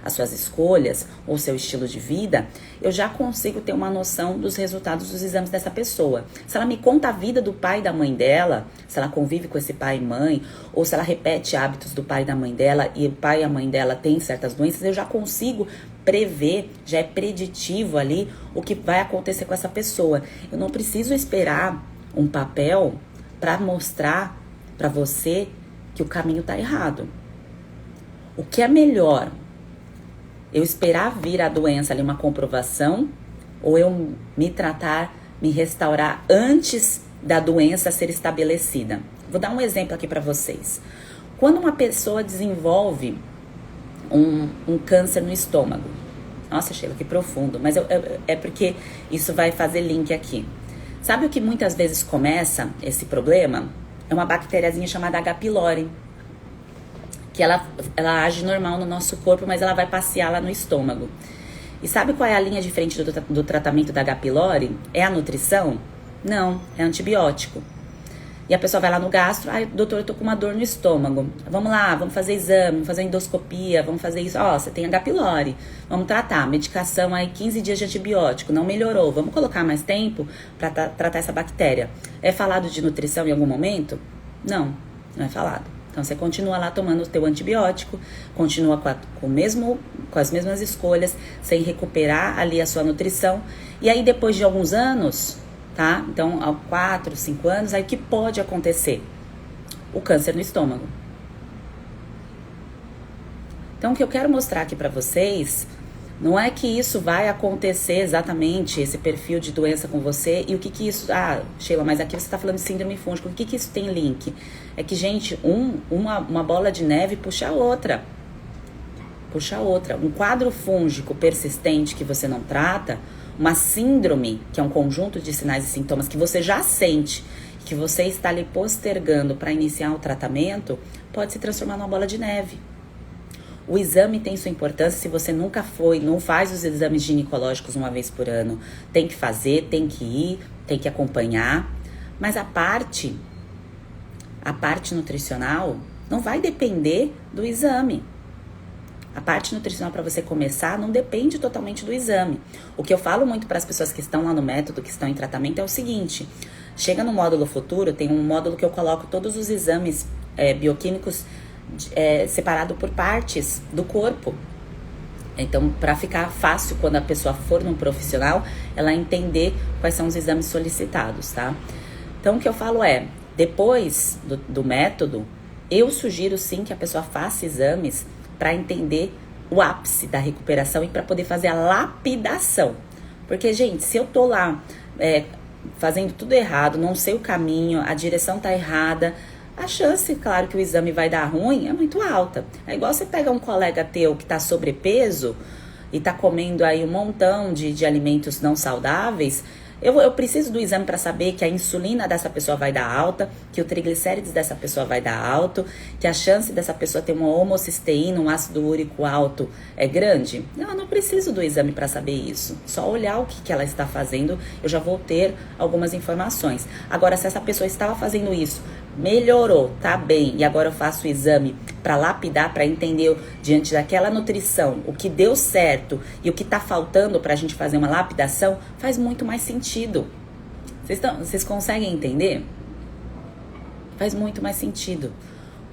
as suas escolhas ou seu estilo de vida, eu já consigo ter uma noção dos resultados dos exames dessa pessoa. Se ela me conta a vida do pai e da mãe dela, se ela convive com esse pai e mãe, ou se ela repete hábitos do pai e da mãe dela e o pai e a mãe dela têm certas doenças, eu já consigo prever, já é preditivo ali o que vai acontecer com essa pessoa. Eu não preciso esperar um papel para mostrar para você que o caminho tá errado. O que é melhor? Eu esperar vir a doença ali, uma comprovação, ou eu me tratar, me restaurar antes da doença ser estabelecida? Vou dar um exemplo aqui para vocês. Quando uma pessoa desenvolve um câncer no estômago, nossa, Sheila, que profundo, mas é porque isso vai fazer link aqui. Sabe o que muitas vezes começa esse problema? É uma bactériazinha chamada H. pylori, que ela age normal no nosso corpo, mas ela vai passear lá no estômago. E sabe qual é a linha de frente do tratamento da H. pylori? É a nutrição? Não, é antibiótico. E a pessoa vai lá no gastro, doutor, eu tô com uma dor no estômago. Vamos lá, vamos fazer exame, vamos fazer endoscopia, vamos fazer isso. Você tem H. pylori, vamos tratar. Medicação aí, 15 dias de antibiótico, não melhorou. Vamos colocar mais tempo para tratar essa bactéria. É falado de nutrição em algum momento? Não, não é falado. Então você continua lá tomando o teu antibiótico, continua com as mesmas escolhas, sem recuperar ali a sua nutrição. E aí depois de alguns anos, tá? Então, há 4, 5 anos, aí o que pode acontecer? O câncer no estômago. Então, o que eu quero mostrar aqui pra vocês, não é que isso vai acontecer exatamente, esse perfil de doença com você, e o que isso... Ah, Sheila, mas aqui você tá falando de síndrome fúngica, o que isso tem link? É que, gente, uma bola de neve puxa a outra. Puxa a outra. Um quadro fúngico persistente que você não trata, uma síndrome, que é um conjunto de sinais e sintomas que você já sente, que você está ali postergando para iniciar o tratamento, pode se transformar numa bola de neve. O exame tem sua importância. Se você nunca foi, não faz os exames ginecológicos uma vez por ano, tem que fazer, tem que ir, tem que acompanhar. Mas a parte nutricional não vai depender do exame. A parte nutricional para você começar não depende totalmente do exame. O que eu falo muito para as pessoas que estão lá no método, que estão em tratamento, é o seguinte: chega no módulo futuro, tem um módulo que eu coloco todos os exames bioquímicos separado por partes do corpo. Então, para ficar fácil quando a pessoa for num profissional, ela entender quais são os exames solicitados, tá? Então, o que eu falo é, depois do método, eu sugiro sim que a pessoa faça exames para entender o ápice da recuperação e para poder fazer a lapidação. Porque, gente, se eu tô lá fazendo tudo errado, não sei o caminho, a direção tá errada, a chance, claro, que o exame vai dar ruim é muito alta. É igual você pega um colega teu que tá sobrepeso e tá comendo aí um montão de alimentos não saudáveis. Eu preciso do exame para saber que a insulina dessa pessoa vai dar alta, que o triglicérides dessa pessoa vai dar alto, que a chance dessa pessoa ter uma homocisteína, um ácido úrico alto é grande. Não, eu não preciso do exame para saber isso. Só olhar o que ela está fazendo, eu já vou ter algumas informações. Agora, se essa pessoa estava fazendo isso, melhorou, tá bem, e agora eu faço o exame para lapidar, para entender diante daquela nutrição o que deu certo e o que tá faltando pra gente fazer uma lapidação, faz muito mais sentido. Vocês conseguem entender? Faz muito mais sentido.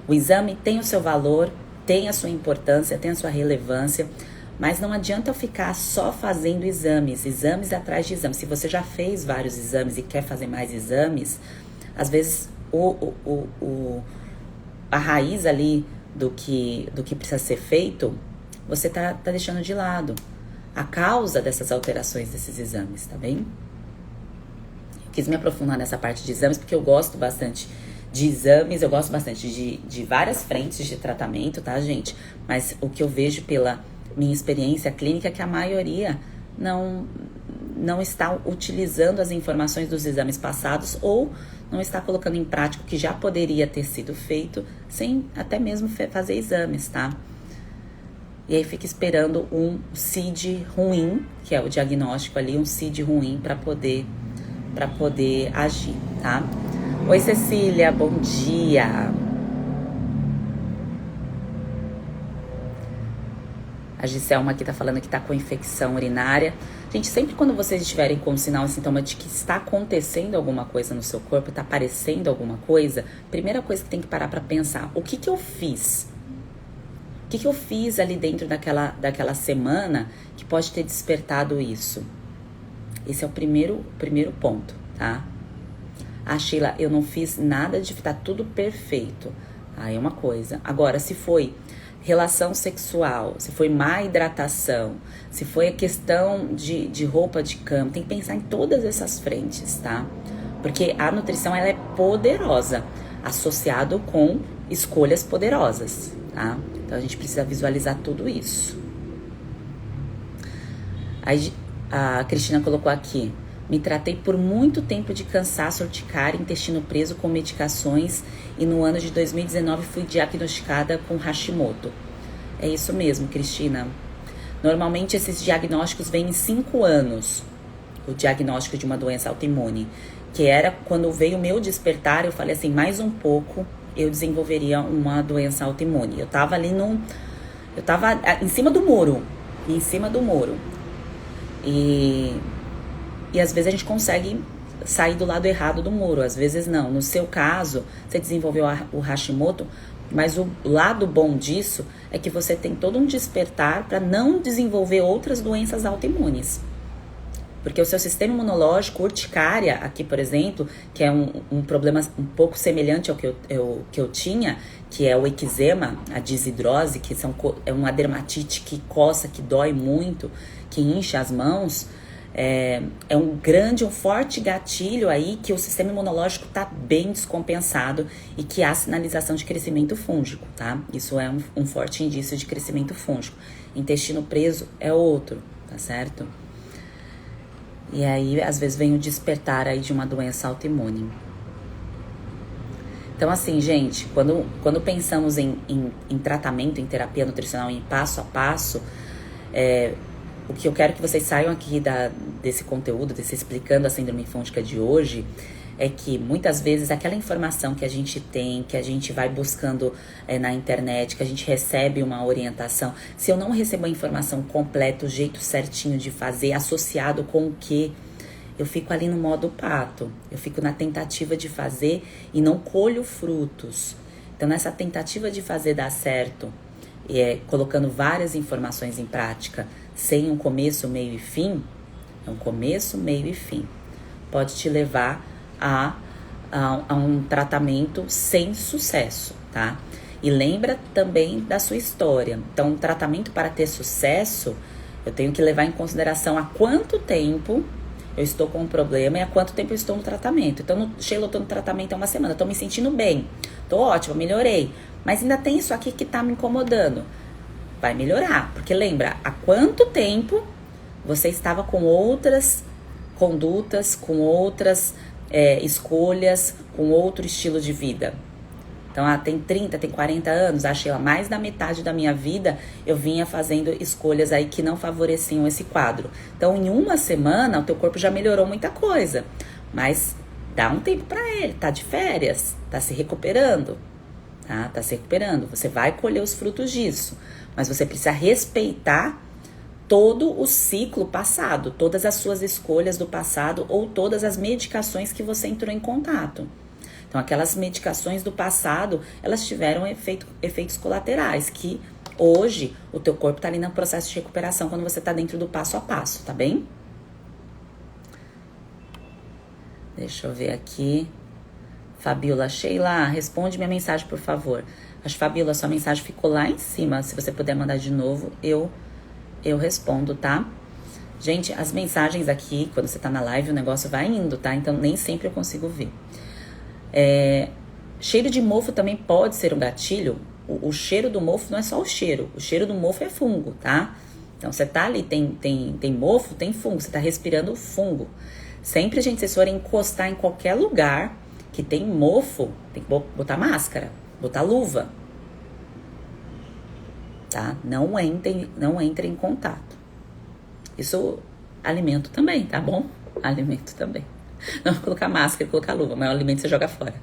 O exame tem o seu valor, tem a sua importância, tem a sua relevância, mas não adianta eu ficar só fazendo exames atrás de exames. Se você já fez vários exames e quer fazer mais exames, às vezes a raiz ali do que precisa ser feito, você tá deixando de lado a causa dessas alterações desses exames, tá bem? Eu quis me aprofundar nessa parte de exames porque eu gosto bastante de exames, eu gosto bastante de várias frentes de tratamento, tá, gente? Mas o que eu vejo pela minha experiência clínica é que a maioria não está utilizando as informações dos exames passados ou não está colocando em prática o que já poderia ter sido feito sem até mesmo fazer exames, tá? E aí fica esperando um CID ruim, que é o diagnóstico ali, um CID ruim para poder agir, tá? Oi, Cecília, bom dia! A Giselma aqui tá falando que tá com infecção urinária. Gente, sempre quando vocês estiverem com sinal e sintoma de que está acontecendo alguma coisa no seu corpo, tá aparecendo alguma coisa, primeira coisa que tem que parar pra pensar, o que eu fiz? O que eu fiz ali dentro daquela semana que pode ter despertado isso? Esse é o primeiro ponto, tá? Ah, Sheila, eu não fiz nada de tá tudo perfeito. Aí é uma coisa. Agora, se foi relação sexual, se foi má hidratação, se foi a questão de roupa de cama, tem que pensar em todas essas frentes, tá? Porque a nutrição, ela é poderosa, associado com escolhas poderosas, tá? Então a gente precisa visualizar tudo isso. Aí a Cristina colocou aqui: me tratei por muito tempo de cansaço urticário, intestino preso com medicações e no ano de 2019 fui diagnosticada com Hashimoto. É isso mesmo, Cristina. Normalmente esses diagnósticos vêm em 5 anos, o diagnóstico de uma doença autoimune, que era quando veio o meu despertar, eu falei assim, mais um pouco eu desenvolveria uma doença autoimune. Eu tava ali em cima do muro, E às vezes a gente consegue sair do lado errado do muro, às vezes não. No seu caso, você desenvolveu o Hashimoto Mas o lado bom disso é que você tem todo um despertar para não desenvolver outras doenças autoimunes. Porque o seu sistema imunológico, urticária, aqui por exemplo, que é um problema um pouco semelhante ao que eu tinha, que é o eczema, a desidrose, que é uma dermatite que coça, que dói muito, que incha as mãos, é um forte gatilho aí que o sistema imunológico está bem descompensado e que há sinalização de crescimento fúngico, tá? Isso é um forte indício de crescimento fúngico. Intestino preso é outro, tá certo? E aí, às vezes, vem o despertar aí de uma doença autoimune. Então, assim, gente, quando pensamos em tratamento, em terapia nutricional, em passo a passo, o que eu quero que vocês saiam aqui desse conteúdo, desse explicando a síndrome fúngica de hoje, é que muitas vezes aquela informação que a gente tem, que a gente vai buscando na internet, que a gente recebe uma orientação, se eu não recebo a informação completa, o jeito certinho de fazer, associado com o que, eu fico ali no modo pato, eu fico na tentativa de fazer e não colho frutos. Então, nessa tentativa de fazer dar certo, colocando várias informações em prática, sem um começo, meio e fim, é um começo, meio e fim, pode te levar a um tratamento sem sucesso, tá? E lembra também da sua história. Então, um tratamento para ter sucesso, eu tenho que levar em consideração há quanto tempo eu estou com um problema e há quanto tempo eu estou no tratamento. Então, Sheila, eu estou no tratamento há uma semana, estou me sentindo bem, estou ótima, melhorei. Mas ainda tem isso aqui que está me incomodando. Vai melhorar, porque lembra, há quanto tempo você estava com outras condutas, com outras escolhas, com outro estilo de vida. Então, tem 30, tem 40 anos, achei mais da metade da minha vida eu vinha fazendo escolhas aí que não favoreciam esse quadro. Então, em uma semana, o teu corpo já melhorou muita coisa, mas dá um tempo para ele, tá de férias, tá se recuperando, tá? Tá se recuperando, você vai colher os frutos disso, mas você precisa respeitar todo o ciclo passado, todas as suas escolhas do passado ou todas as medicações que você entrou em contato. Então, aquelas medicações do passado, elas tiveram efeitos colaterais, que hoje o teu corpo está ali no processo de recuperação quando você está dentro do passo a passo, tá bem? Deixa eu ver aqui. Fabiola, Sheila, responde minha mensagem, por favor. Acho, Fabiola, sua mensagem ficou lá em cima. Se você puder mandar de novo, eu respondo, tá? Gente, as mensagens aqui, quando você tá na live, o negócio vai indo, tá? Então, nem sempre eu consigo ver. Cheiro de mofo também pode ser um gatilho. O cheiro do mofo não é só o cheiro do mofo é fungo, tá? Então, você tá ali, tem mofo, tem fungo, você tá respirando fungo. Sempre, gente, se vocês forem encostar em qualquer lugar que tem mofo, tem que botar máscara, botar luva, tá? Não entre em contato. Isso, alimento também, tá bom? Alimento também. Não colocar máscara e colocar luva, mas o alimento você joga fora.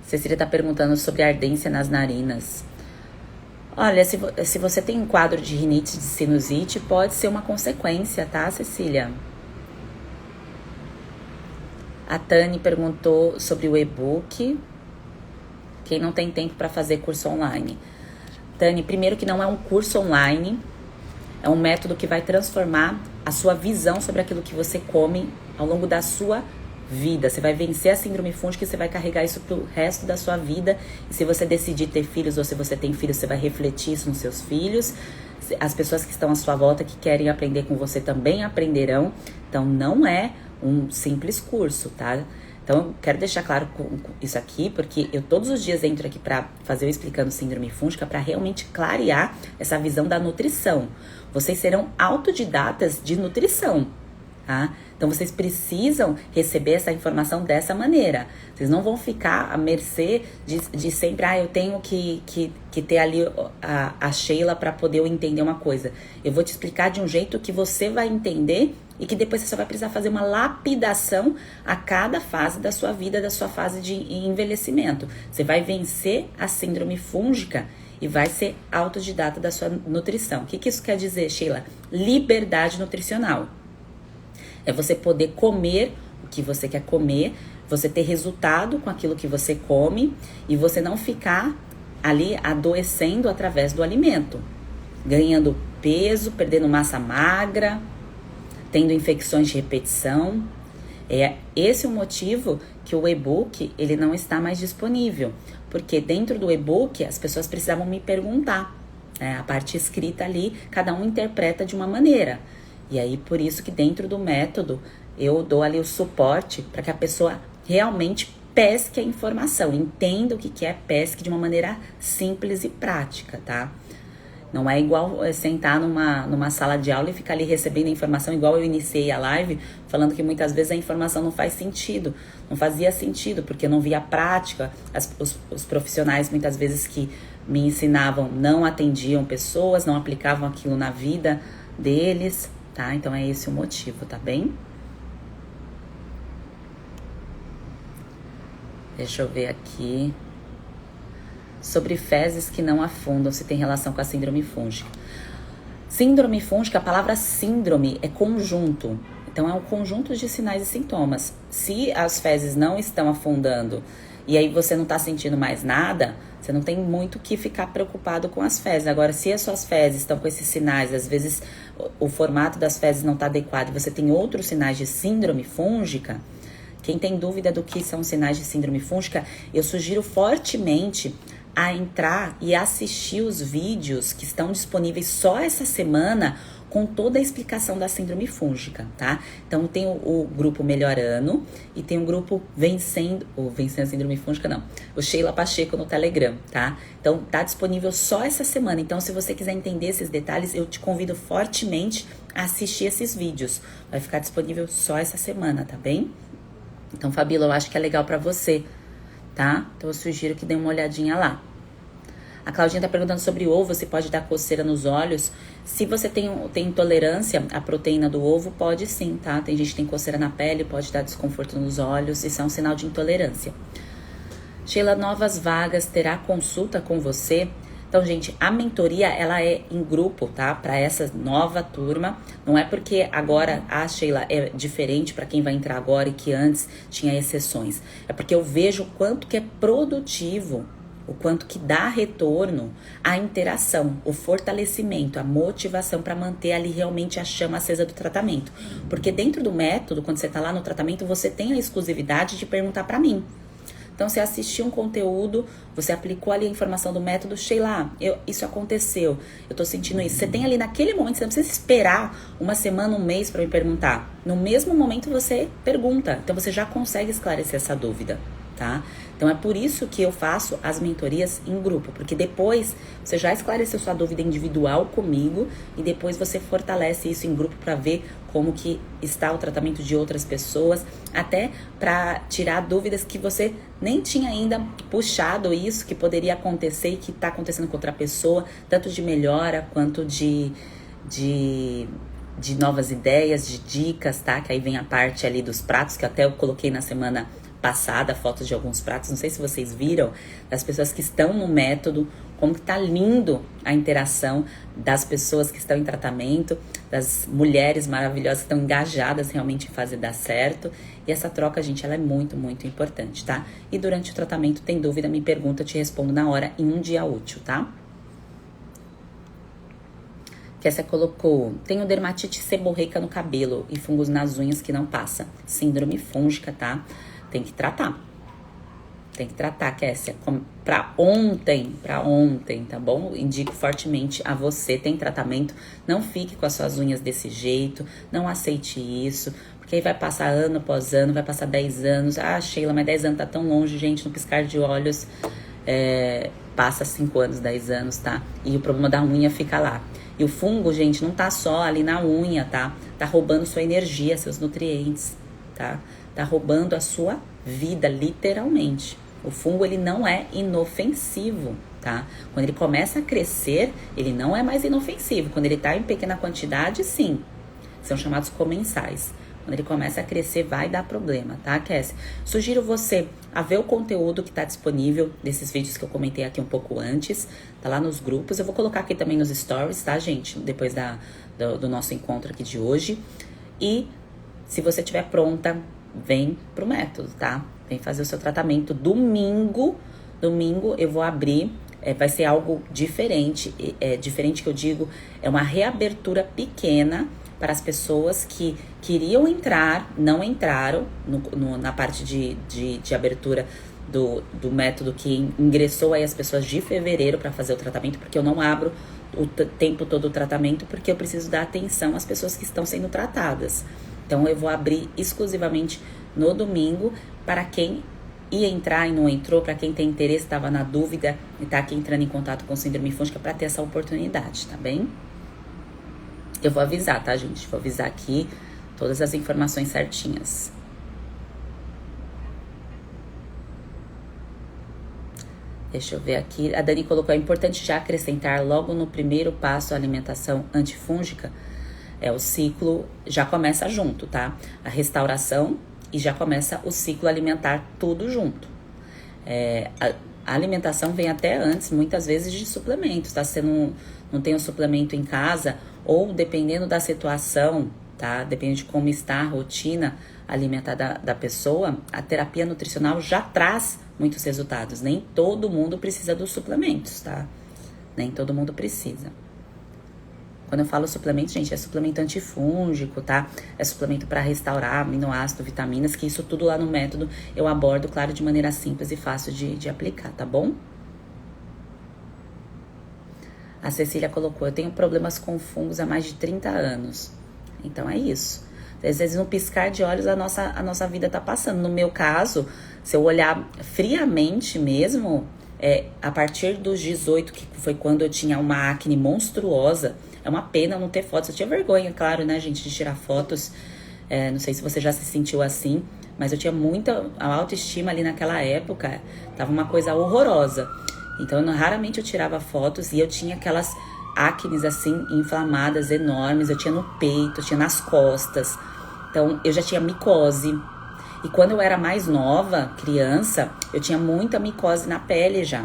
Cecília tá perguntando sobre ardência nas narinas. Olha, se você tem um quadro de rinite, de sinusite, pode ser uma consequência, tá, Cecília? A Tani perguntou sobre o e-book. Quem não tem tempo para fazer curso online. Tani, primeiro que não é um curso online, é um método que vai transformar a sua visão sobre aquilo que você come ao longo da sua vida. Você vai vencer a síndrome fúngica e você vai carregar isso pro resto da sua vida. E se você decidir ter filhos ou se você tem filhos, você vai refletir isso nos seus filhos. As pessoas que estão à sua volta, que querem aprender com você, também aprenderão. Então, não é um simples curso, tá? Então, eu quero deixar claro isso aqui, porque eu todos os dias entro aqui para fazer o Explicando Síndrome Fúngica, para realmente clarear essa visão da nutrição. Vocês serão autodidatas de nutrição, tá? Então, vocês precisam receber essa informação dessa maneira. Vocês não vão ficar à mercê de sempre, eu tenho que ter ali a Sheila para poder eu entender uma coisa. Eu vou te explicar de um jeito que você vai entender e que depois você só vai precisar fazer uma lapidação a cada fase da sua vida, da sua fase de envelhecimento. Você vai vencer a síndrome fúngica e vai ser autodidata da sua nutrição. O que isso quer dizer, Sheila? Liberdade nutricional. É você poder comer o que você quer comer, você ter resultado com aquilo que você come e você não ficar ali adoecendo através do alimento, ganhando peso, perdendo massa magra, tendo infecções de repetição. É esse o motivo que o e-book ele não está mais disponível, porque dentro do e-book as pessoas precisavam me perguntar, a parte escrita ali, cada um interpreta de uma maneira. E aí por isso que dentro do método eu dou ali o suporte para que a pessoa realmente pesque a informação, entenda o que é pesque de uma maneira simples e prática, tá? Não é igual sentar numa sala de aula e ficar ali recebendo a informação, igual eu iniciei a live, falando que muitas vezes a informação não faz sentido. Não fazia sentido, porque eu não via a prática. Os profissionais, muitas vezes, que me ensinavam, não atendiam pessoas, não aplicavam aquilo na vida deles, tá? Então é esse o motivo, tá bem? Deixa eu ver aqui. Sobre fezes que não afundam, se tem relação com a síndrome fúngica. Síndrome fúngica, a palavra síndrome é conjunto. Então, é um conjunto de sinais e sintomas. Se as fezes não estão afundando e aí você não está sentindo mais nada, você não tem muito que ficar preocupado com as fezes. Agora, se as suas fezes estão com esses sinais, às vezes o formato das fezes não está adequado e você tem outros sinais de síndrome fúngica, quem tem dúvida do que são sinais de síndrome fúngica, eu sugiro fortemente a entrar e assistir os vídeos que estão disponíveis só essa semana com toda a explicação da síndrome fúngica, tá? Então tem o grupo Melhorando e tem o grupo Vencendo a Síndrome Fúngica, não, o Sheila Pacheco no Telegram, tá? Então tá disponível só essa semana, então se você quiser entender esses detalhes, eu te convido fortemente a assistir esses vídeos, vai ficar disponível só essa semana, tá bem? Então, Fabíola, eu acho que é legal pra você, tá? Então eu sugiro que dê uma olhadinha lá. A Claudinha tá perguntando sobre ovo, se pode dar coceira nos olhos. Se você tem intolerância à proteína do ovo, pode sim, tá? Tem gente que tem coceira na pele, pode dar desconforto nos olhos, isso é um sinal de intolerância. Sheila, novas vagas, terá consulta com você? Então, gente, a mentoria, ela é em grupo, tá? Para essa nova turma. Não é porque agora a Sheila é diferente para quem vai entrar agora e que antes tinha exceções. É porque eu vejo o quanto que é produtivo, o quanto que dá retorno a interação, o fortalecimento, a motivação para manter ali realmente a chama acesa do tratamento. Porque dentro do método, quando você tá lá no tratamento, você tem a exclusividade de perguntar para mim. Então, você assistiu um conteúdo, você aplicou ali a informação do método, Sheila, isso aconteceu, eu tô sentindo isso. Você tem ali naquele momento, você não precisa esperar uma semana, um mês para me perguntar. No mesmo momento você pergunta, então você já consegue esclarecer essa dúvida, tá? Então, é por isso que eu faço as mentorias em grupo, porque depois você já esclareceu sua dúvida individual comigo e depois você fortalece isso em grupo para ver como que está o tratamento de outras pessoas, até para tirar dúvidas que você nem tinha ainda puxado isso, que poderia acontecer e que está acontecendo com outra pessoa, tanto de melhora quanto de novas ideias, de dicas, tá? Que aí vem a parte ali dos pratos, que até eu coloquei na semana passada, fotos de alguns pratos, não sei se vocês viram, das pessoas que estão no método, como que tá lindo a interação das pessoas que estão em tratamento, das mulheres maravilhosas que estão engajadas realmente em fazer dar certo, e essa troca, gente, ela é muito, muito importante, tá? E durante o tratamento, tem dúvida, me pergunta, eu te respondo na hora, em um dia útil, tá? Que essa colocou, tenho dermatite seborreica no cabelo e fungos nas unhas que não passa, síndrome fúngica, tá? Tem que tratar. Tem que tratar, Kessia. Pra ontem, tá bom? Indico fortemente a você, tem tratamento. Não fique com as suas unhas desse jeito. Não aceite isso. Porque aí vai passar ano após ano, vai passar 10 anos. Ah, Sheila, mas 10 anos tá tão longe, gente. No piscar de olhos, passa 5 anos, 10 anos, tá? E o problema da unha fica lá. E o fungo, gente, não tá só ali na unha, tá? Tá roubando sua energia, seus nutrientes, tá? Tá roubando a sua vida, literalmente. O fungo, ele não é inofensivo, tá? Quando ele começa a crescer, ele não é mais inofensivo. Quando ele tá em pequena quantidade, sim. São chamados comensais. Quando ele começa a crescer, vai dar problema, tá, Kessia? Sugiro você a ver o conteúdo que tá disponível desses vídeos que eu comentei aqui um pouco antes. Tá lá nos grupos. Eu vou colocar aqui também nos stories, tá, gente? Depois do nosso encontro aqui de hoje. E se você estiver pronta, vem pro método, tá? Vem fazer o seu tratamento domingo. Domingo eu vou abrir, vai ser algo diferente. Diferente que eu digo, é uma reabertura pequena para as pessoas que queriam entrar, não entraram na parte de abertura do método que ingressou aí as pessoas de fevereiro para fazer o tratamento, porque eu não abro o tempo todo o tratamento, porque eu preciso dar atenção às pessoas que estão sendo tratadas. Então eu vou abrir exclusivamente no domingo para quem ia entrar e não entrou, para quem tem interesse, estava na dúvida e está aqui entrando em contato com síndrome fúngica para ter essa oportunidade, tá bem? Eu vou avisar, tá, gente? Vou avisar aqui todas as informações certinhas. Deixa eu ver aqui. A Dani colocou, é importante já acrescentar logo no primeiro passo a alimentação antifúngica. O ciclo já começa junto, tá? A restauração e já começa o ciclo alimentar tudo junto. A alimentação vem até antes, muitas vezes, de suplementos, tá? Você não tem um suplemento em casa, ou dependendo da situação, tá? Depende de como está a rotina alimentar da pessoa, a terapia nutricional já traz muitos resultados. Nem todo mundo precisa dos suplementos, tá? Nem todo mundo precisa. Quando eu falo suplemento, gente, é suplemento antifúngico, tá? É suplemento para restaurar aminoácido, vitaminas, que isso tudo lá no método eu abordo, claro, de maneira simples e fácil de aplicar, tá bom? A Cecília colocou, eu tenho problemas com fungos há mais de 30 anos. Então é isso. Às vezes, no piscar de olhos, a nossa vida tá passando. No meu caso, se eu olhar friamente mesmo, a partir dos 18, que foi quando eu tinha uma acne monstruosa, é uma pena não ter fotos. Eu tinha vergonha, claro, né, gente, de tirar fotos. Não sei se você já se sentiu assim, mas eu tinha muita autoestima ali naquela época. Tava uma coisa horrorosa. Então, raramente eu tirava fotos e eu tinha aquelas acnes, assim, inflamadas, enormes. Eu tinha no peito, eu tinha nas costas. Então, eu já tinha micose. E quando eu era mais nova, criança, eu tinha muita micose na pele já.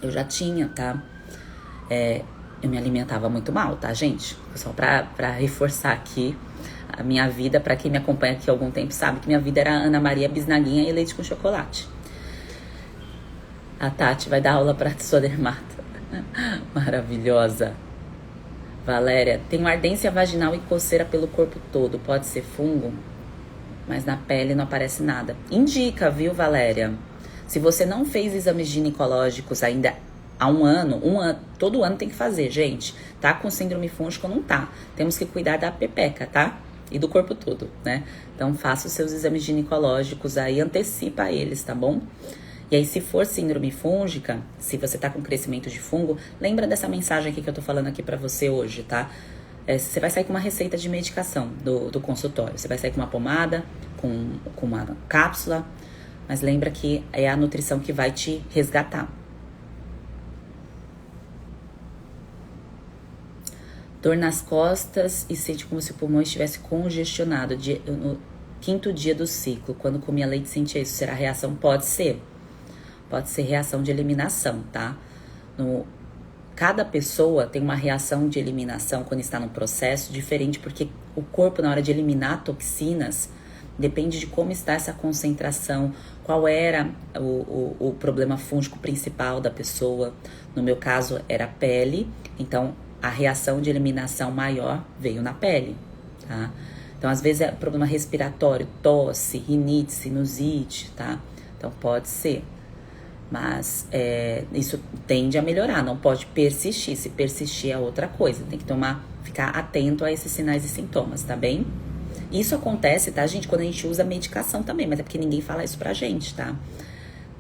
Eu já tinha, tá? Eu me alimentava muito mal, tá, gente? Só pra reforçar aqui a minha vida. Pra quem me acompanha aqui há algum tempo sabe que minha vida era Ana Maria Bisnaguinha e leite com chocolate. A Tati vai dar aula pra sua dermata. Maravilhosa. Valéria, tenho ardência vaginal e coceira pelo corpo todo. Pode ser fungo? Mas na pele não aparece nada. Indica, viu, Valéria? Se você não fez exames ginecológicos ainda há um ano, todo ano tem que fazer, gente. Tá com síndrome fúngica ou não tá? Temos que cuidar da pepeca, tá? E do corpo todo, né? Então faça os seus exames ginecológicos aí, antecipa eles, tá bom? E aí, se for síndrome fúngica, se você tá com crescimento de fungo, lembra dessa mensagem aqui que eu tô falando aqui pra você hoje, tá? Você vai sair com uma receita de medicação do consultório. Você vai sair com uma pomada, com uma cápsula, mas lembra que é a nutrição que vai te resgatar. Dor nas costas e sente como se o pulmão estivesse congestionado. No 5º dia do ciclo, quando comia leite, sentia isso. Será reação? Pode ser. Pode ser reação de eliminação, tá? Cada pessoa tem uma reação de eliminação quando está no processo diferente, porque o corpo, na hora de eliminar toxinas, depende de como está essa concentração, qual era o problema fúngico principal da pessoa. No meu caso, era a pele, então a reação de eliminação maior veio na pele, tá? Então, às vezes, é problema respiratório, tosse, rinite, sinusite, tá? Então, pode ser. Mas isso tende a melhorar, não pode persistir. Se persistir é outra coisa, tem que ficar atento a esses sinais e sintomas, tá bem? Isso acontece, tá, gente, quando a gente usa medicação também, mas é porque ninguém fala isso pra gente, tá?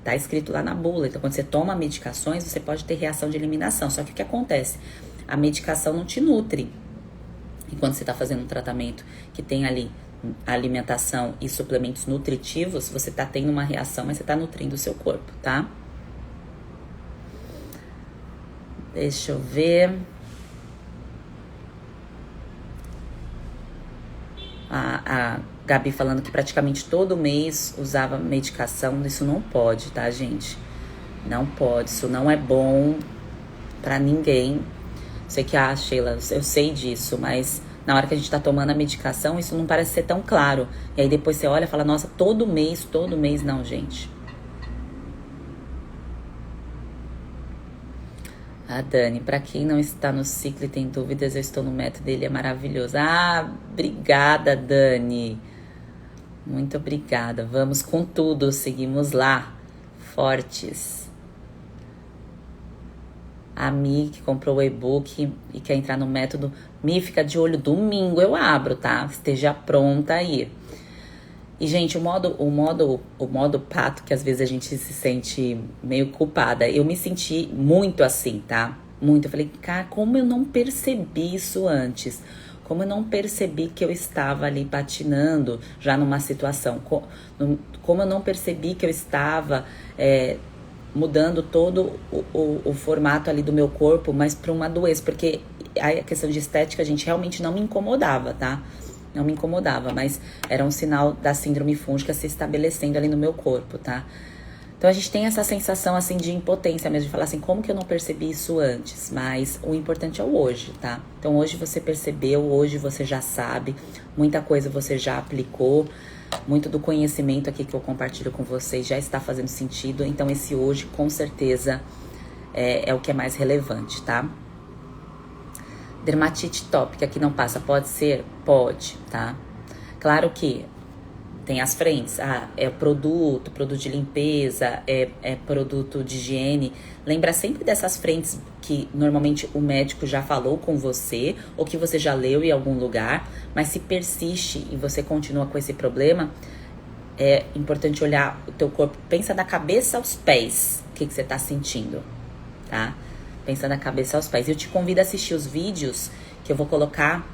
Tá escrito lá na bula, então quando você toma medicações, você pode ter reação de eliminação. Só que o que acontece? A medicação não te nutre. E quando você tá fazendo um tratamento que tem ali alimentação e suplementos nutritivos, você tá tendo uma reação, mas você tá nutrindo o seu corpo, tá? Deixa eu ver. A Gabi falando que praticamente todo mês usava medicação. Isso não pode, tá, gente? Não pode, isso não é bom pra ninguém. Sei que Sheila, eu sei disso, mas na hora que a gente tá tomando a medicação, isso não parece ser tão claro. E aí depois você olha e fala, nossa, todo mês, não, gente. A Dani, pra quem não está no ciclo e tem dúvidas, eu estou no método dele, é maravilhoso. Ah, obrigada, Dani. Muito obrigada. Vamos com tudo, seguimos lá, fortes. A Mi, que comprou o e-book e quer entrar no método, Mi, fica de olho, domingo eu abro, tá? Esteja pronta aí. E, gente, o modo pato, que às vezes a gente se sente meio culpada, eu me senti muito assim, tá? Muito. Eu falei, cara, como eu não percebi isso antes? Como eu não percebi que eu estava ali patinando já numa situação? Como eu não percebi que eu estava mudando todo o formato ali do meu corpo, mas para uma doença? Porque a questão de estética, gente, realmente não me incomodava, tá? Não me incomodava, mas era um sinal da síndrome fúngica se estabelecendo ali no meu corpo, tá? Então a gente tem essa sensação assim de impotência mesmo, de falar assim, como que eu não percebi isso antes? Mas o importante é o hoje, tá? Então hoje você percebeu, hoje você já sabe, muita coisa você já aplicou, muito do conhecimento aqui que eu compartilho com vocês já está fazendo sentido, então esse hoje com certeza é o que é mais relevante, tá? Dermatite tópica que não passa, pode ser? Pode, tá? Claro que tem as frentes, é produto de limpeza, é produto de higiene. Lembra sempre dessas frentes que normalmente o médico já falou com você, ou que você já leu em algum lugar, mas se persiste e você continua com esse problema, é importante olhar o teu corpo, pensa da cabeça aos pés, o que você tá sentindo, tá? Pensa da cabeça aos pés. Eu te convido a assistir os vídeos que eu vou colocar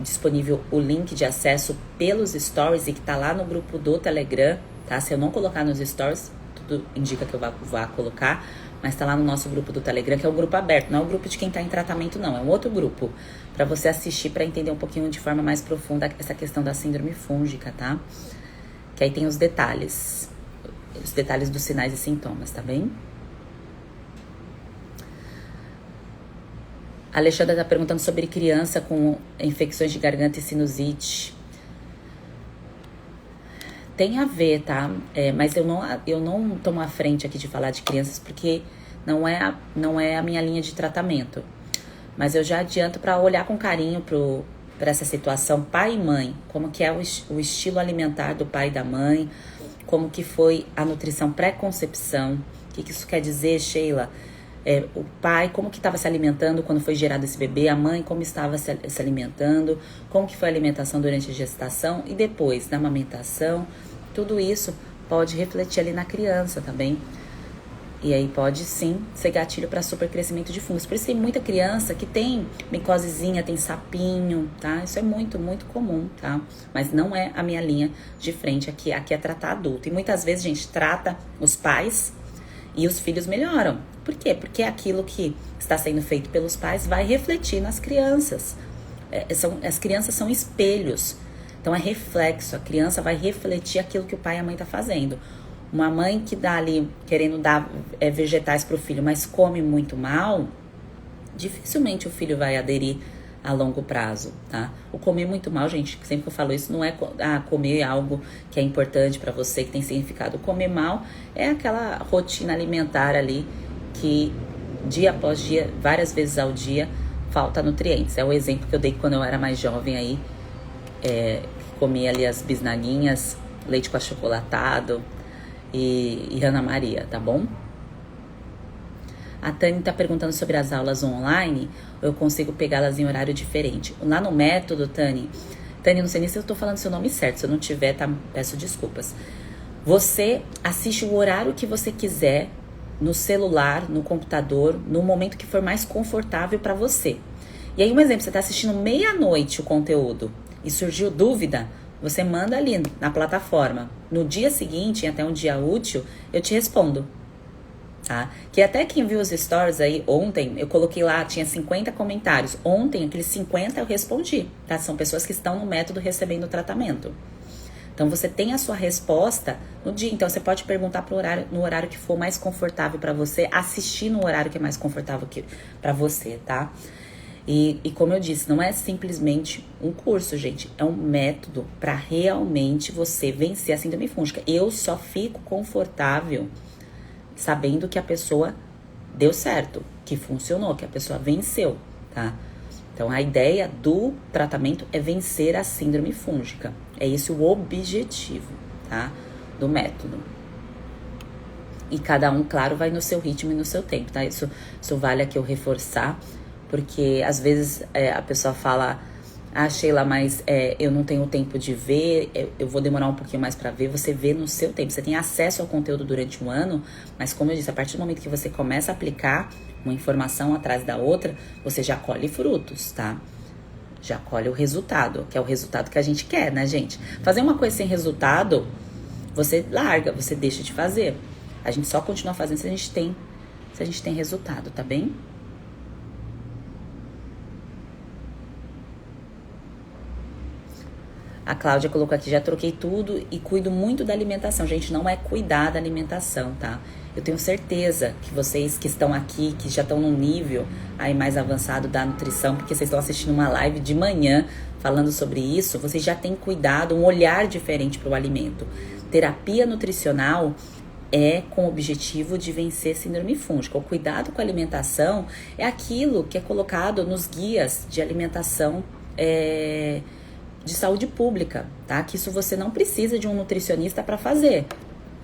disponível o link de acesso pelos stories e que tá lá no grupo do Telegram, tá? Se eu não colocar nos stories, tudo indica que eu vá colocar, mas tá lá no nosso grupo do Telegram, que é o grupo aberto, não é o grupo de quem tá em tratamento, não. É um outro grupo para você assistir, para entender um pouquinho de forma mais profunda essa questão da síndrome fúngica, tá? Que aí tem os detalhes dos sinais e sintomas, tá bem? A Alexandra está perguntando sobre criança com infecções de garganta e sinusite. Tem a ver, tá? Mas eu não tomo a frente aqui de falar de crianças porque não é a minha linha de tratamento. Mas eu já adianto para olhar com carinho para essa situação, pai e mãe. Como que é o estilo alimentar do pai e da mãe. Como que foi a nutrição pré-concepção. O que isso quer dizer, Sheila? O pai, como que estava se alimentando quando foi gerado esse bebê, a mãe, como estava se alimentando, como que foi a alimentação durante a gestação e depois, na amamentação, tudo isso pode refletir ali na criança também. E aí pode sim ser gatilho para supercrescimento de fungos. Por isso tem muita criança que tem micosezinha, tem sapinho, tá? Isso é muito, muito comum, tá? Mas não é a minha linha de frente aqui é tratar adulto. E muitas vezes a gente trata os pais e os filhos melhoram. Por quê? Porque aquilo que está sendo feito pelos pais vai refletir nas crianças. As crianças são espelhos. Então é reflexo. A criança vai refletir aquilo que o pai e a mãe tá fazendo. Uma mãe que dá ali, querendo dar vegetais para o filho, mas come muito mal, dificilmente o filho vai aderir a longo prazo, tá? O comer muito mal, gente, sempre que eu falo isso, não é comer algo que é importante para você, que tem significado. O comer mal é aquela rotina alimentar ali que dia após dia, várias vezes ao dia, falta nutrientes. É o exemplo que eu dei quando eu era mais jovem aí, comia ali as bisnaguinhas, leite com achocolatado e Ana Maria, tá bom? A Tânia tá perguntando sobre as aulas online, eu consigo pegá-las em horário diferente. Lá no método, Tânia, não sei nem se eu tô falando seu nome certo, se eu não tiver, tá, peço desculpas. Você assiste o horário que você quiser, no celular, no computador, no momento que for mais confortável para você. E aí, um exemplo, você tá assistindo meia-noite o conteúdo e surgiu dúvida, você manda ali na plataforma. No dia seguinte, até um dia útil, eu te respondo. Tá? Que até quem viu os stories aí ontem, eu coloquei lá, tinha 50 comentários. Ontem, aqueles 50 eu respondi, tá? São pessoas que estão no método recebendo o tratamento. Então, você tem a sua resposta no dia. Então, você pode perguntar no horário que for mais confortável para você, assistir no horário que é mais confortável para você, tá? E como eu disse, não é simplesmente um curso, gente. É um método para realmente você vencer a síndrome fúngica. Eu só fico confortável sabendo que a pessoa deu certo, que funcionou, que a pessoa venceu, tá? Então, a ideia do tratamento é vencer a síndrome fúngica. É esse o objetivo, tá? Do método. E cada um, claro, vai no seu ritmo e no seu tempo, tá? Isso vale aqui eu reforçar, porque às vezes a pessoa fala, ah, Sheila, mas eu não tenho tempo de ver, eu vou demorar um pouquinho mais pra ver. Você vê no seu tempo, você tem acesso ao conteúdo durante um ano, mas como eu disse, a partir do momento que você começa a aplicar uma informação atrás da outra, você já colhe frutos, tá? Já colhe o resultado, que é o resultado que a gente quer, né, gente? Fazer uma coisa sem resultado, você larga, você deixa de fazer. A gente só continua fazendo se a gente tem resultado, tá bem? A Cláudia colocou aqui, já troquei tudo e cuido muito da alimentação. Gente, não é cuidar da alimentação, tá? Eu tenho certeza que vocês que estão aqui, que já estão num nível aí mais avançado da nutrição, porque vocês estão assistindo uma live de manhã falando sobre isso, vocês já têm cuidado, um olhar diferente para o alimento. Terapia nutricional é com o objetivo de vencer síndrome fúngica. O cuidado com a alimentação é aquilo que é colocado nos guias de alimentação de saúde pública, tá? Que isso você não precisa de um nutricionista para fazer.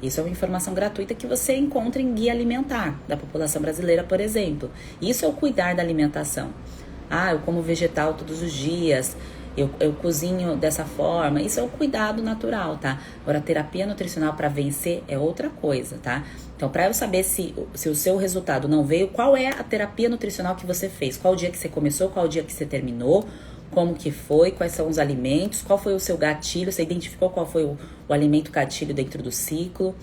Isso é uma informação gratuita que você encontra em guia alimentar da população brasileira, por exemplo. Isso é o cuidar da alimentação. Ah, eu como vegetal todos os dias, eu cozinho dessa forma. Isso é o cuidado natural, tá? Agora, a terapia nutricional para vencer é outra coisa, tá? Então, para eu saber se o seu resultado não veio, qual é a terapia nutricional que você fez? Qual o dia que você começou, qual o dia que você terminou? Como que foi, quais são os alimentos, qual foi o seu gatilho, você identificou qual foi o alimento gatilho dentro do ciclo.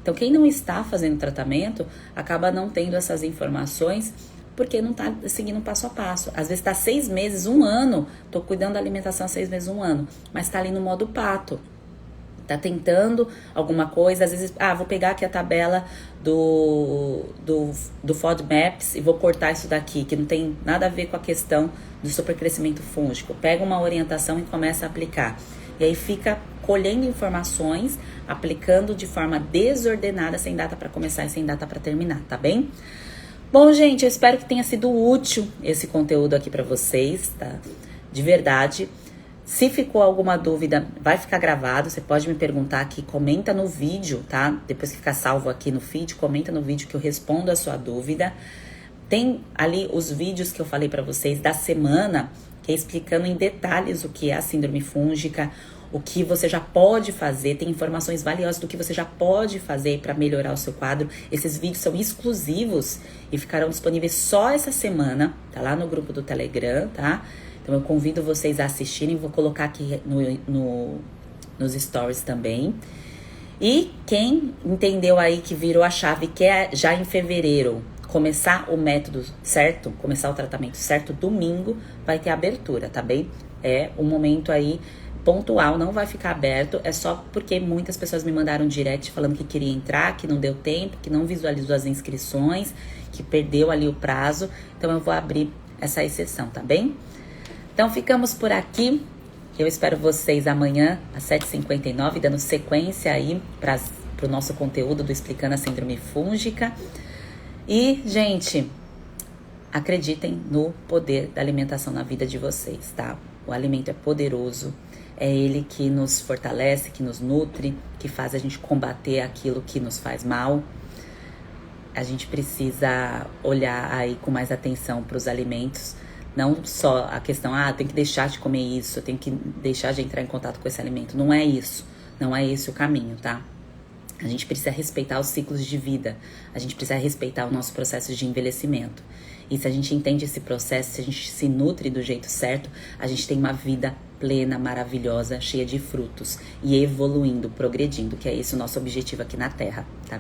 Então, quem não está fazendo tratamento acaba não tendo essas informações porque não está seguindo passo a passo. Às vezes está 6 meses, 1 ano, tô cuidando da alimentação há 6 meses, 1 ano, mas está ali no modo pato. Tá tentando alguma coisa, às vezes, vou pegar aqui a tabela do FODMAPs e vou cortar isso daqui, que não tem nada a ver com a questão do supercrescimento fúngico. Pega uma orientação e começa a aplicar. E aí fica colhendo informações, aplicando de forma desordenada, sem data para começar e sem data para terminar, tá bem? Bom, gente, eu espero que tenha sido útil esse conteúdo aqui para vocês, tá? De verdade. Se ficou alguma dúvida, vai ficar gravado, você pode me perguntar aqui, comenta no vídeo, tá? Depois que ficar salvo aqui no feed, comenta no vídeo que eu respondo a sua dúvida. Tem ali os vídeos que eu falei pra vocês da semana, que é explicando em detalhes o que é a síndrome fúngica, o que você já pode fazer, tem informações valiosas do que você já pode fazer para melhorar o seu quadro. Esses vídeos são exclusivos e ficarão disponíveis só essa semana, tá lá no grupo do Telegram, tá? Então eu convido vocês a assistirem, vou colocar aqui nos stories também. E quem entendeu aí que virou a chave, que é já em fevereiro, começar o método certo, começar o tratamento certo, domingo vai ter abertura, tá bem? É um momento aí pontual, não vai ficar aberto, é só porque muitas pessoas me mandaram direct falando que queria entrar, que não deu tempo, que não visualizou as inscrições, que perdeu ali o prazo, então eu vou abrir essa exceção, tá bem? Então ficamos por aqui, eu espero vocês amanhã às 7h59, dando sequência aí para o nosso conteúdo do Explicando a Síndrome Fúngica. E, gente, acreditem no poder da alimentação na vida de vocês, tá? O alimento é poderoso, é ele que nos fortalece, que nos nutre, que faz a gente combater aquilo que nos faz mal. A gente precisa olhar aí com mais atenção para os alimentos, não só a questão, tem que deixar de comer isso, tem que deixar de entrar em contato com esse alimento. Não é isso, não é esse o caminho, tá? A gente precisa respeitar os ciclos de vida, a gente precisa respeitar o nosso processo de envelhecimento. E se a gente entende esse processo, se a gente se nutre do jeito certo, a gente tem uma vida plena, maravilhosa, cheia de frutos e evoluindo, progredindo, que é esse o nosso objetivo aqui na Terra, tá?